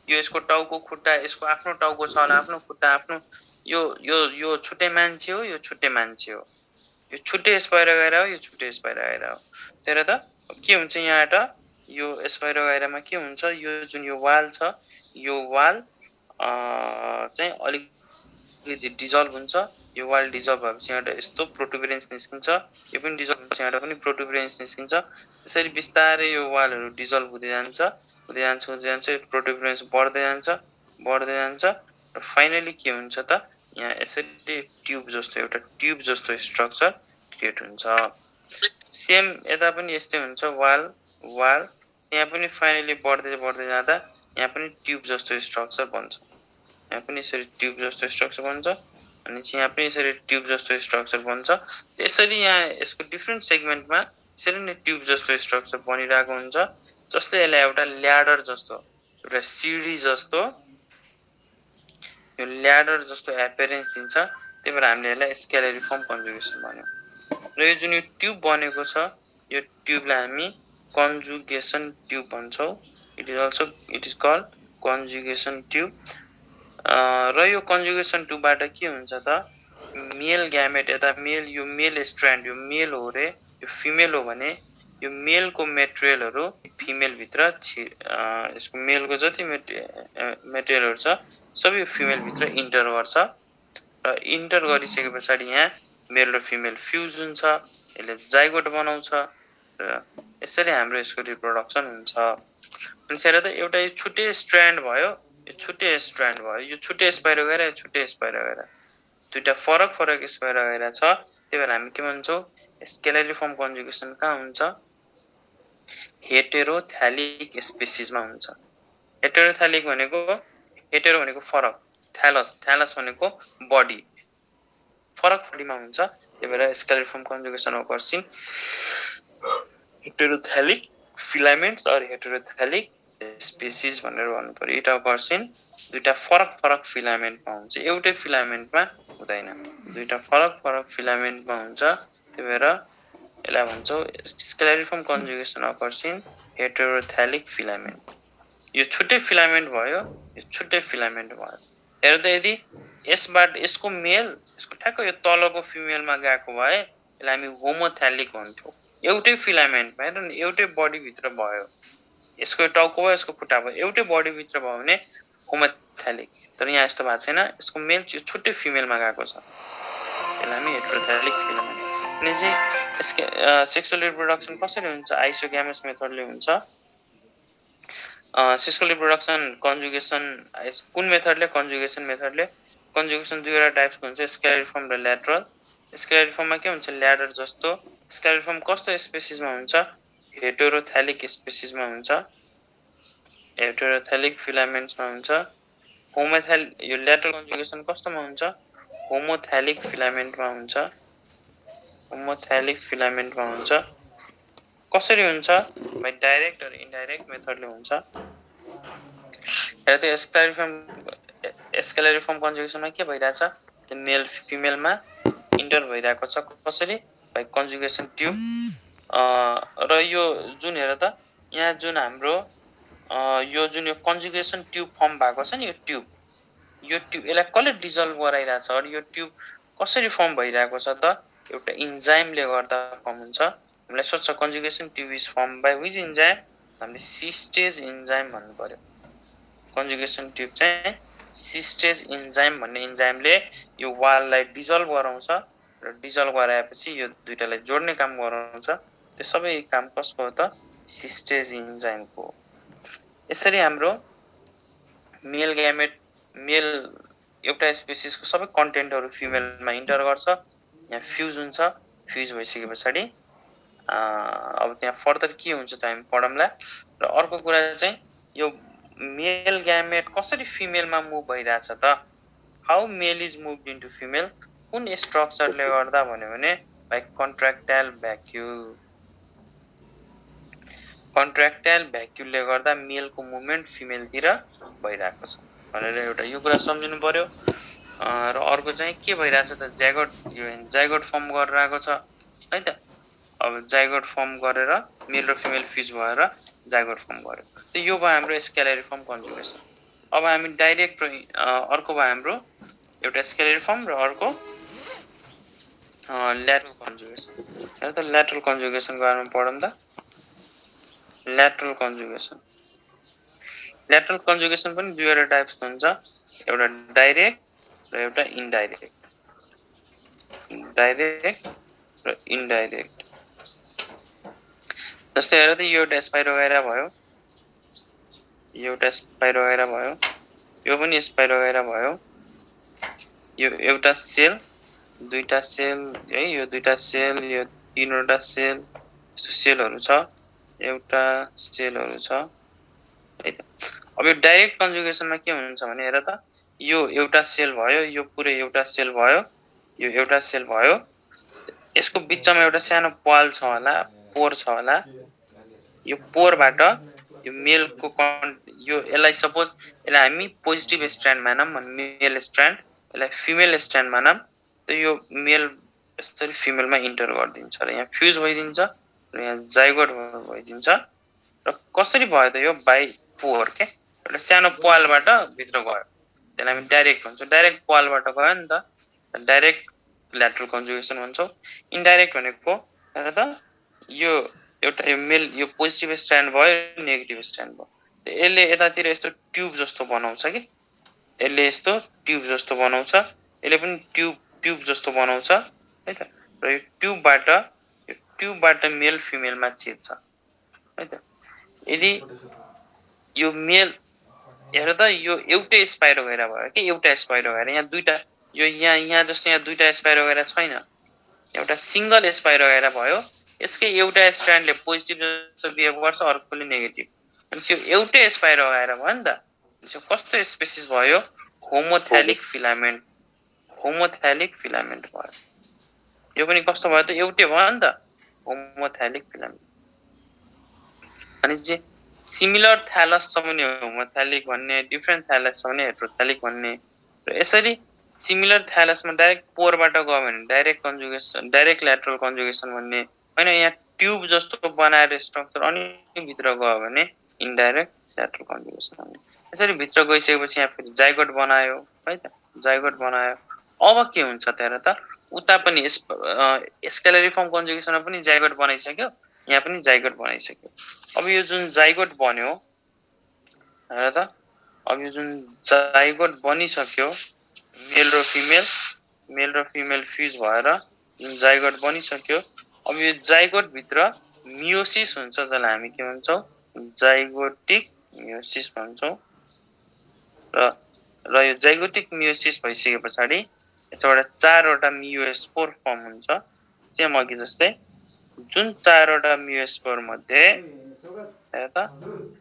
यो यसको टाउको खुट्टा यसको आफ्नो टाउको छ होला आफ्नो खुट्टा आफ्नो यो छुट्टै मान्छे हो यो छुट्टै मान्छे हो यो छुट्टै स्पाइरोगाइरा हो यो छुट्टै स्पाइरोगाइरा हो तर त के हुन्छ यहाँबाट यो स्पाइरोगाइरामा के हुन्छ यो जुन यो वाल छ यो वाल चाहिँ अलिकति डिजल्भ हुन्छ यो वाल डिजल्भ भएपछि यहाँबाट यस्तो प्रोटुबरेन्स निस्किन्छ यो पनि डिजल्भ भएपछि यहाँबाट पनि प्रोटुबरेन्स निस्किन्छ त्यसरी बिस्तारै यो वालहरु डिजल्भ हुँदै जान्छ प्रोटुबरेन्स बढ्दै जान्छ र फाइनली के हुन्छ त यहाँ यसरी एउटा ट्युब जस्तो स्ट्रक्चर क्रिएट हुन्छ सेम यता पनि यस्तै हुन्छ वाल यहाँ पनि फाइनली बढ्दै जाँदा यहाँ पनि ट्युब जस्तो स्ट्रक्चर बन्छ यहाँ पनि यसरी ट्युब जस्तो स्ट्रक्चर बन्छ अनि चाहिँ यहाँ पनि यसरी ट्युब जस्तो स्ट्रक्चर बन्छ यसरी यहाँ यसको डिफरेन्ट सेगमेन्टमा यसरी नै ट्युब जस्तो स्ट्रक्चर बनिरहेको हुन्छ जसले यसलाई एउटा ल्याडर जस्तो एउटा सिडी जस्तो यो ल्याडर जस्तो एपियरेन्स दिन्छ त्यही भएर हामीले यसलाई स्केलरिफर्म कन्जुगेसन भन्यौं र यो जुन यो ट्युब बनेको छ यो ट्युबलाई हामी कन्जुगेसन ट्युब भन्छौं it is called conjugation tube र यो कन्जुगेसन ट्युबबाट के हुन्छ त मेल ग्यामेट यता मेल यो मेल स्ट्र्यान्ड यो मेल हो रे यो फिमेल हो भने यो मेलको मेटेरियलहरु फिमेल भित्र यसको मेलको जति मेटेरियलहरु छ सबै फिमेल भित्र इन्टर गर्छ र इन्टर गरिसकेपछि यहाँ मेल र फिमेल फ्युज हुन्छ यसले जाइगोट बनाउँछ र यसरी हाम्रो यसको रिप्रोडक्सन हुन्छ अनि त एउटा यो छुट्टै स्ट्र्यान्ड भयो यो छुट्टै स्ट्र्यान्ड भयो यो छुट्टै स्पाइरोगाइरा यो छुट्टै स्पाइरोगाइरा दुईटा फरक फरक स्पाइरोगाइरा छ त्यही भएर हामी के भन्छौं स्केलरिफर्म कन्जुगेसन कहाँ हुन्छ हेटेरोथ्यालिक स्पेसिसमा हुन्छ हेटेरोथ्यालिक भनेको हेटेरो भनेको फरक थ्यालस भनेको बडी फरक बडीमा हुन्छ त्यही भएर स्केलरिफर्म conjugation occurs in हेटेरोथ्यालिक फिलामेन्ट्स or हेटेरोथ्यालिक spaces भनेर भन्नु पर्यो इट occurs in दुईटा फरक फरक फिलामेन्टमा हुन्छ एउटै फिलामेन्टमा हुँदैन दुईटा फरक फरक फिलामेन्टमा हुन्छ त्यही भएर यसलाई भन्छौं स्केलरिफर्म कन्जुगेसन occurs in हेटेरोथ्यालिक फिलामेन्ट यो छुट्टै फिलामेन्ट भयो यो छुट्टै फिलामेन्ट भयो हेर्दा यदि यसबाट यसको मेल यसको ठ्याक्क यो तलको फिमेलमा गएको भए यसलाई हामी होमोथ्यालिक भन्छौं एउटै फिलामेन्टमा हेर्नु न एउटै बडी भित्र भयो यसको टाउको भयो यसको खुट्टा भयो एउटै बडी भित्र भयो भने होमोथ्यालिक तर यहाँ यस्तो भएको छैन यसको मेल छुट्टै फिमेलमा गएको छ यसलाई हामी हेटेरोथ्यालिक फिलामेन्ट अनि चाहिँ यसको सेक्सुअल रिप्रोडक्सन कसरी हुन्छ आइसोग्यामस मेथडले हुन्छ सेक्सुअल रिप्रोडक्सन कन्जुगेसन कुन मेथडले कन्जुगेसन दुईवटा टाइप्सको हुन्छ स्केलरिफर्म र ल्याटरल स्केलरिफर्ममा के हुन्छ ल्याडर जस्तो स्केलरिफर्म कस्तो स्पेसिसमा हुन्छ हेटेरोथ्यालिक स्पेसिसमा हुन्छ हेटेरोथ्यालिक फिलामेन्ट्समा हुन्छ यो ल्याटरल कन्जुगेसन कस्तोमा हुन्छ होमोथ्यालिक फिलामेन्टमा हुन्छ कसरी हुन्छ बाइ डाइरेक्ट र इन्डाइरेक्ट मेथडले हुन्छ हेर्दा स्केलरिफर्म कन्जुगेसनमा के भइराछ त्यो मेल फिमेलमा इन्टर भइराको छ कसरी बाइ कन्जुगेसन ट्युब र यो जुन हेर त यहाँ जुन हाम्रो यो जुन यो कन्जुगेसन ट्युब फर्म भएको छ नि यो ट्युब यसलाई कसले डिजल्भ गराइराछ र यो ट्युब कसरी फर्म भइराको छ त एउटा इन्जाइमले गर्दा फर्म हुन्छ हामीलाई सोध्छ conjugation tube is form by which enzyme हामीले सिस्टेज इन्जाइम भन्नु पर्यो कन्जुगेसन ट्युब चाहिँ सिस्टेज इन्जाइम भन्ने इन्जाइमले यो वाललाई डिजल्भ गराउँछ र डिजल्भ गराएपछि यो दुईटालाई जोड्ने काम गराउँछ त्यो सबै काम कसको हो त सिस्टेज इन्जाइमको यसरी हाम्रो मेल ग्यामेट मेल एउटा स्पेसिसको सबै कन्टेन्टहरु फिमेलमा इन्टर गर्छ यहाँ फ्युज हुन्छ फ्युज भइसकेपछि अब त्यहाँ फर्दर के हुन्छ त हामी पढौँला र अर्को कुरा चाहिँ यो मेल ग्यामेट कसरी फिमेलमा मुभ भइराछ त how male is moved into female कुन स्ट्रक्चरले गर्दा भन्यो भने बाइ कन्ट्र्याक्टाइल भ्याक्युलले गर्दा मेलको मुभमेन्ट फिमेलतिर भइराको छ भनेर एउटा यो कुरा सम्झिनु पर्यो र अर्को चाहिँ के भइराछ त जाइगोट फर्म गरिरहेको छ है त अब जाइगोट फर्म गरेर मेल र फिमेल फ्युज भएर जाइगोट फर्म गर्यो त यो भयो हाम्रो स्केलरिफर्म कन्जुगेसन अब हामी डाइरेक्ट अर्को भयो हाम्रो एउटा स्केलरिफर्म र अर्को ल्याटरल कन्जुगेसन हेर त ल्याटरल कन्जुगेसनको बारेमा पढौँ त ल्याटरल कन्जुगेसन पनि दुईवटा टाइप्सको हुन्छ एउटा डाइरेक्ट र एउटा इन्डाइरेक्ट जस्तै हेर त यो एउटा स्पाइरोगाइरा भयो यो पनि स्पाइरोगाइरा भयो यो एउटा सेल दुईटा सेल है यो दुईटा सेल यो तीनवटा सेल यस्तो सेलहरु छ एउटा सेलहरु छ है त अब यो डाइरेक्ट कन्जुगेसनमा के हुन्छ भने हेर त यो एउटा सेल भयो, यो पुरै एउटा सेल भयो, यो एउटा सेल भयो, यसको बिचमा एउटा सानो पाल छ होला, पोर छ होला, यो पोरबाट यो मेलको यो यसलाई सपोज यसलाई हामी पोजिटिभ स्ट्रान्ड मानौँ, मेल स्ट्रान्ड, यसलाई फिमेल स्ट्रान्ड मानौँ, त यो मेल यसरी फिमेलमा इन्टर गरिदिन्छ र यहाँ फ्युज भइदिन्छ र यहाँ जाइगोट भइदिन्छ र कसरी भयो त यो बाइ पोर के एउटा सानो पालबाट भित्र गयो, त्यसलाई हामी डाइरेक्ट भन्छौँ, डाइरेक्ट पालबाट गयो नि त, डाइरेक्ट ल्याटरल कन्जुगेसन भन्छौँ। इन्डाइरेक्ट भनेको त यो एउटा यो मेल यो पोजिटिभ स्ट्रान्ड भयो, नेगेटिभ स्ट्रान्ड भयो, यसले यतातिर यस्तो ट्युब जस्तो बनाउँछ कि, यसले यस्तो ट्युब जस्तो बनाउँछ, यसले पनि ट्युब जस्तो बनाउँछ है त, र यो ट्युबबाट मेल फिमेलमा छिर्छ है त। यदि यो मेल हेर त यो एउटै स्पाइरोगाइरा भयो कि, एउटा स्पाइरोगाइरा, यहाँ दुईटा, यो यहाँ जस्तो यहाँ दुईटा स्पाइरोगाइरा छैन, एउटा सिंगल स्पाइरोगाइरा भयो, यसकै एउटा स्ट्रान्डले पोजिटिभ जस्तो बिहेभ गर्छ, अर्कोले नेगेटिभ, अनि त्यो एउटै स्पाइरोगाइरा भयो नि त। कस्तो स्पेसिस भयो? होमोथ्यालिक फिलामेन्ट, होमोथ्यालिक फिलामेन्ट भयो। यो पनि कस्तो भयो त? एउटै भयो नि त, होमोथ्यालिक फिलामेन्ट। अनि चाहिँ सिमिलर थ्यालस छ भने होमोथ्यालिक भन्ने, डिफरेन्ट थ्यालस छ भने हेट्रोथ्यालिक भन्ने, र यसरी सिमिलर थ्यालसमा डाइरेक्ट पोरबाट गयो भने direct conjugation, direct lateral conjugation भन्ने, होइन यहाँ ट्युब जस्तो बनाएर स्ट्रक्चर अनि भित्र गयो भने इन्डाइरेक्ट ल्याटरल कन्जुगेसन भन्ने। यसरी भित्र गइसकेपछि यहाँ फेरि जाइगोट बनायो है त, जाइगोट बनायो। अब के हुन्छ त हेर त, उता पनि स्केलरिफर्म कन्जुगेसनमा पनि जाइगोट बनाइसक्यो, यहाँ पनि जाइगोट बनाइसक्यो। अब यो जुन जाइगोट बन्यो हेर त, अब यो जुन जाइगोट बनिसक्यो, मेल र फिमेल फ्युज भएर जुन जाइगोट बनिसक्यो, अब यो जाइगोट भित्र मियोसिस हुन्छ, जसलाई हामी के भन्छौँ? जाइगोटिक मियोसिस भन्छौँ। र यो जाइगोटिक मियोसिस भइसके पछाडि यसबाट 4वटा मियोस्पोर फर्म हुन्छ, चाहिँ अघि जस्तै जुन 4वटा मियोस्पोर मध्ये हेर त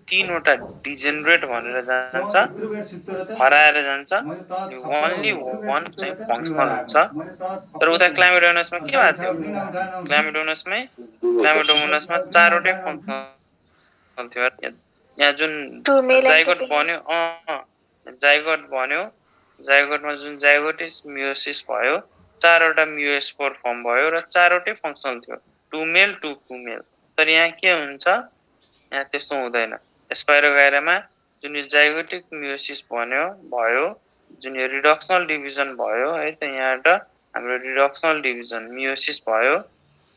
3वटा डिजेनरेट भनेर जान्छ, हराएर जान्छ, ओन्ली 1 चाहिँ फङ्सनल हुन्छ। तर उता क्लामिडोमोनासमा के भएको थियो? क्लामिडोमोनासमा 4वटै फङ्सनल थियो। यहाँ जुन जाइगोट बन्यो, जाइगोटमा जुन जाइगोटिक मियोसिस भयो, 4वटा मियोस्पोर फर्म भयो र 4वटै फङ्सनल थियो, 2 मेल 2 फिमेल। तर यहाँ के हुन्छ? यहाँ त्यस्तो हुँदैन। स्पाइरोगाइरामा जुन यो जाइगोटिक मियोसिस भयो, जुन यो रिडक्सनल डिभिजन भयो है त, यहाँबाट हाम्रो रिडक्सनल डिभिजन मियोसिस भयो,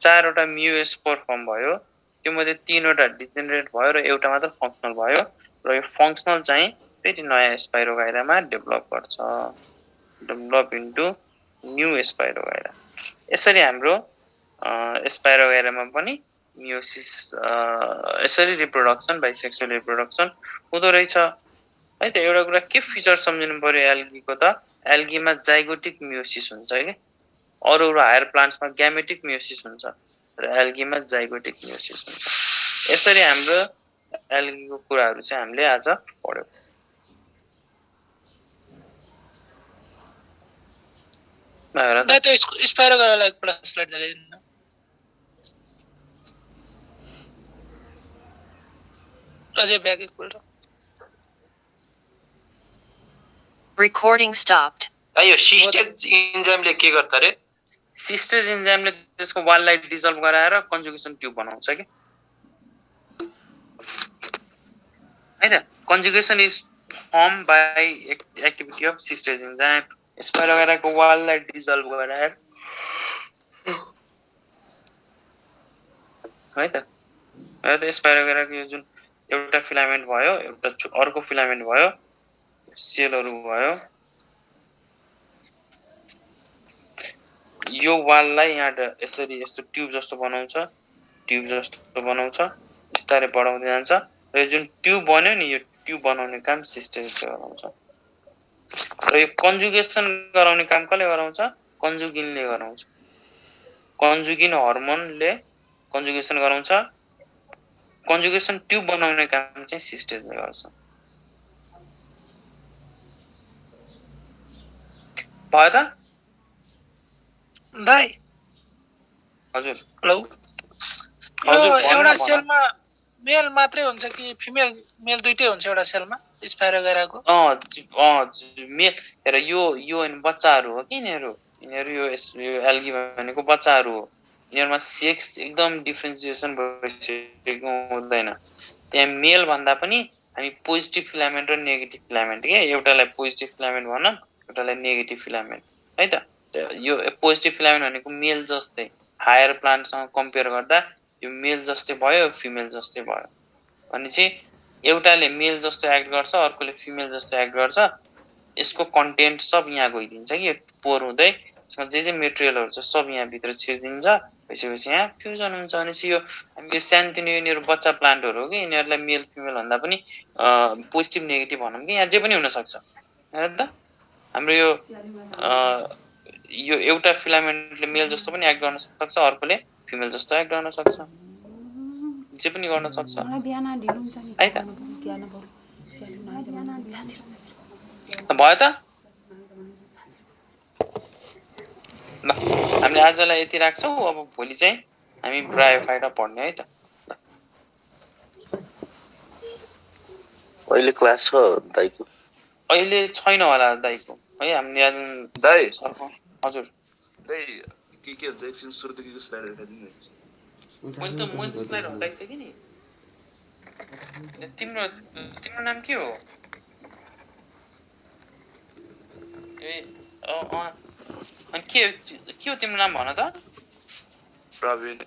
4वटा मियोस्पोर फर्म भयो, त्यो मध्ये 3वटा डिजेनरेट भयो र एउटा मात्र फङ्सनल भयो, र यो फङ्सनल चाहिँ फेरि नयाँ स्पाइरोगाइरामा डेभलप गर्छ, डेभलप इन्टु न्यू स्पाइरोगाइरा। यसरी हाम्रो स्पाइरोगाइरामा पनि मियोसिस, यसरी रिप्रोडक्सन, बाइसेक्सुअल रिप्रोडक्सन हुँदो रहेछ है त। एउटा कुरा के फिचर सम्झिनु पर्यो एल्गीको त, एल्गीमा जाइगोटिक मियोसिस हुन्छ कि, अरू हायर प्लान्ट्समा ग्यामेटिक मियोसिस हुन्छ र एल्गीमा जाइगोटिक मियोसिस हुन्छ। यसरी हाम्रो एल्गीको कुराहरू चाहिँ हामीले आज पढ्यौँ। स्पाइरोगाइरालाई एकपल्ट स्लाइड देखाइदिनु। अझै ब्याक एकपल्ट। Recording stopped. यो सिस्टेज इन्जाइमले के गर्छ रे? सिस्टेज इन्जाइमले त्यसको वाललाई डिजल्भ गराएर कन्जुगेसन ट्युब बनाउँछ कि, हैन? Conjugation is form by activity of cytase enzyme. स्पाइरोगाइराको वाललाई डिजल्भ गराएर है त, स्पाइरोगाइराको यो जुन एउटा फिलामेन्ट भयो, एउटा अर्को फिलामेन्ट भयो, सेलहरू भयो, यो वाललाई यहाँ यसरी यस्तो ट्युब जस्तो बनाउँछ, बिस्तारै बढाउँदै जान्छ, र यो जुन ट्युब बन्यो नि, यो ट्युब बनाउने काम सिस्टेजले गराउँछ। र यो कन्जुगेसन गराउने काम कसले गराउँछ? कन्जुगिनले गराउँछ। कन्जुगिन हर्मोनले कन्जुगेसन गराउँछ, कन्जुगेसन ट्युब बनाउने काम चाहिँ सिस्टेजले गर्छ। भयो त दाइ हजुर हेलो हजुर, यो भन्नु न, एउटा भन। सेलमा मेल मात्रै हुन्छ कि फिमेल मेल दुइटै हुन्छ एउटा सेलमा स्पाइरो गराको हेर यो बच्चाहरू हो कि यिनीहरू यो एल्गी भनेको बच्चाहरू हो। यिनीहरूमा सेक्स एकदम डिफ्रेन्सिएसन भइसकेको हुँदैन। त्यहाँ मेल भन्दा पनि हामी पोजिटिभ फिलामेन्ट र नेगेटिभ फिलामेन्ट के एउटालाई पोजिटिभ फिलामेन्ट भनौँ एउटालाई नेगेटिभ फिलामेन्ट है त। यो पोजिटिभ फिलामेन्ट भनेको मेल जस्तै हायर प्लान्टसँग कम्पेयर गर्दा यो मेल जस्तै भयो फिमेल जस्तै भयो भनेपछि एउटाले मेल जस्तो एक्ट गर्छ अर्कोले फिमेल जस्तो एक्ट गर्छ। यसको कन्टेन्ट सब यहाँ गइदिन्छ कि पोर हुँदै यसमा जे मेटेरियलहरू छ सब यहाँभित्र छिरिदिन्छ। भइसकेपछि यहाँ फ्युजन हुन्छ भनेपछि यो हामी यो सानोतिनो यिनीहरू बच्चा प्लान्टहरू हो कि यिनीहरूलाई मेल फिमेल भन्दा पनि पोजिटिभ नेगेटिभ भनौँ कि यहाँ जे पनि हुनसक्छ हेर त। हाम्रो यो एउटा फिलामेन्टले मेल जस्तो पनि एक्ट गर्न सक्छ अर्कोले फिमेल जस्तो एक्ट गर्न सक्छ जे पनि गर्न सक्छ है त। भयो त ल हामीले आजलाई यति राख्छौँ। अब भोलि चाहिँ हामी ब्रायोफाइटा पढ्ने है त। अहिले क्लास छ दाइको? अहिले छैन होला दाइको है। हामीले आज दाइ हजुर दाइ के हुन्छ एकछिन सुरुदेखिको स्लाइड देखाइदिनु मैले त स्लाइड हटाइसकेँ नि। तिम्रो नाम के हो? ए अनि के हो तिम्रो नाम भन त? प्रवीण।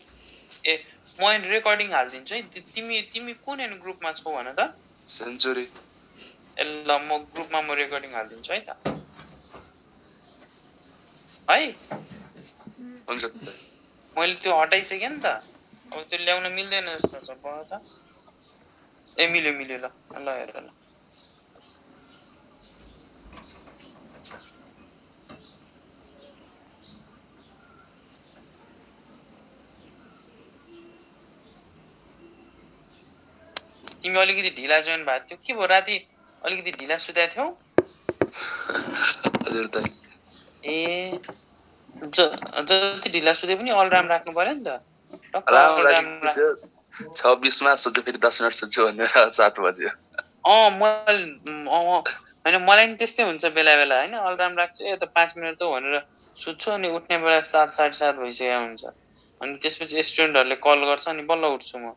ए म रेकर्डिङ हालिदिन्छु है। तिमी कुन ग्रुपमा छौ भन त? सेन्चुरी। ए ल म ग्रुपमा रेकर्डिङ हालिदिन्छु है त है। हुन्छ मैले त्यो हटाइसकेँ नि त। अब त्यो ल्याउन मिल्दैन जस्तो छ भयो त। ए मिल्यो ल हेर ल। तिमी अलिकति ढिला जोइन भएको थियो के भयो? राति अलिकति ढिला सुतेको थियौ? हजुर दाइ। ए जति ढिला सुते पनि अलार्म राख्नु पर्यो नि त। 26 मा सोचे फेरि 10 मिनेट सुत्छु भनेर 7 बज्यो। होइन मलाई नि त्यस्तै हुन्छ बेला बेला होइन। अलार्म राख्छु त 5 मिनट त भनेर सुत्छु अनि उठ्ने बेला 7 साढे 7 भइसकेको हुन्छ। अनि त्यसपछि स्टुडेन्टहरूले कल गर्छ अनि बल्ल उठ्छु म।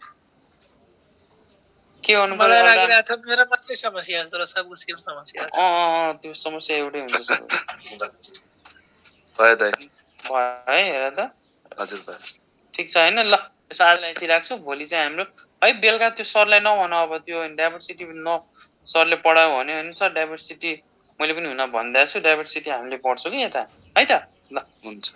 के गर्नु पर्यो? मलाई लागिरहेको थियो मेरो मात्रै समस्या हो तर सबको सेम समस्या छ। त्यो समस्या एउटै हुन्छ सबै। भयो दाइ। भयो है हेर त। हजुर भयो। ठिक छ होइन ल त्यसो आजलाई यति राख्छु। भोलि चाहिँ हाम्रो है बेलुका त्यो सरलाई नभन अब त्यो डाइभर्सिटी सरले पढायो भने होइन सर डाइभर्सिटी मैले पनि हुन भनिदिएको छु। डाइभर्सिटी हामीले पढ्छौँ कि यता है त ल। हुन्छ।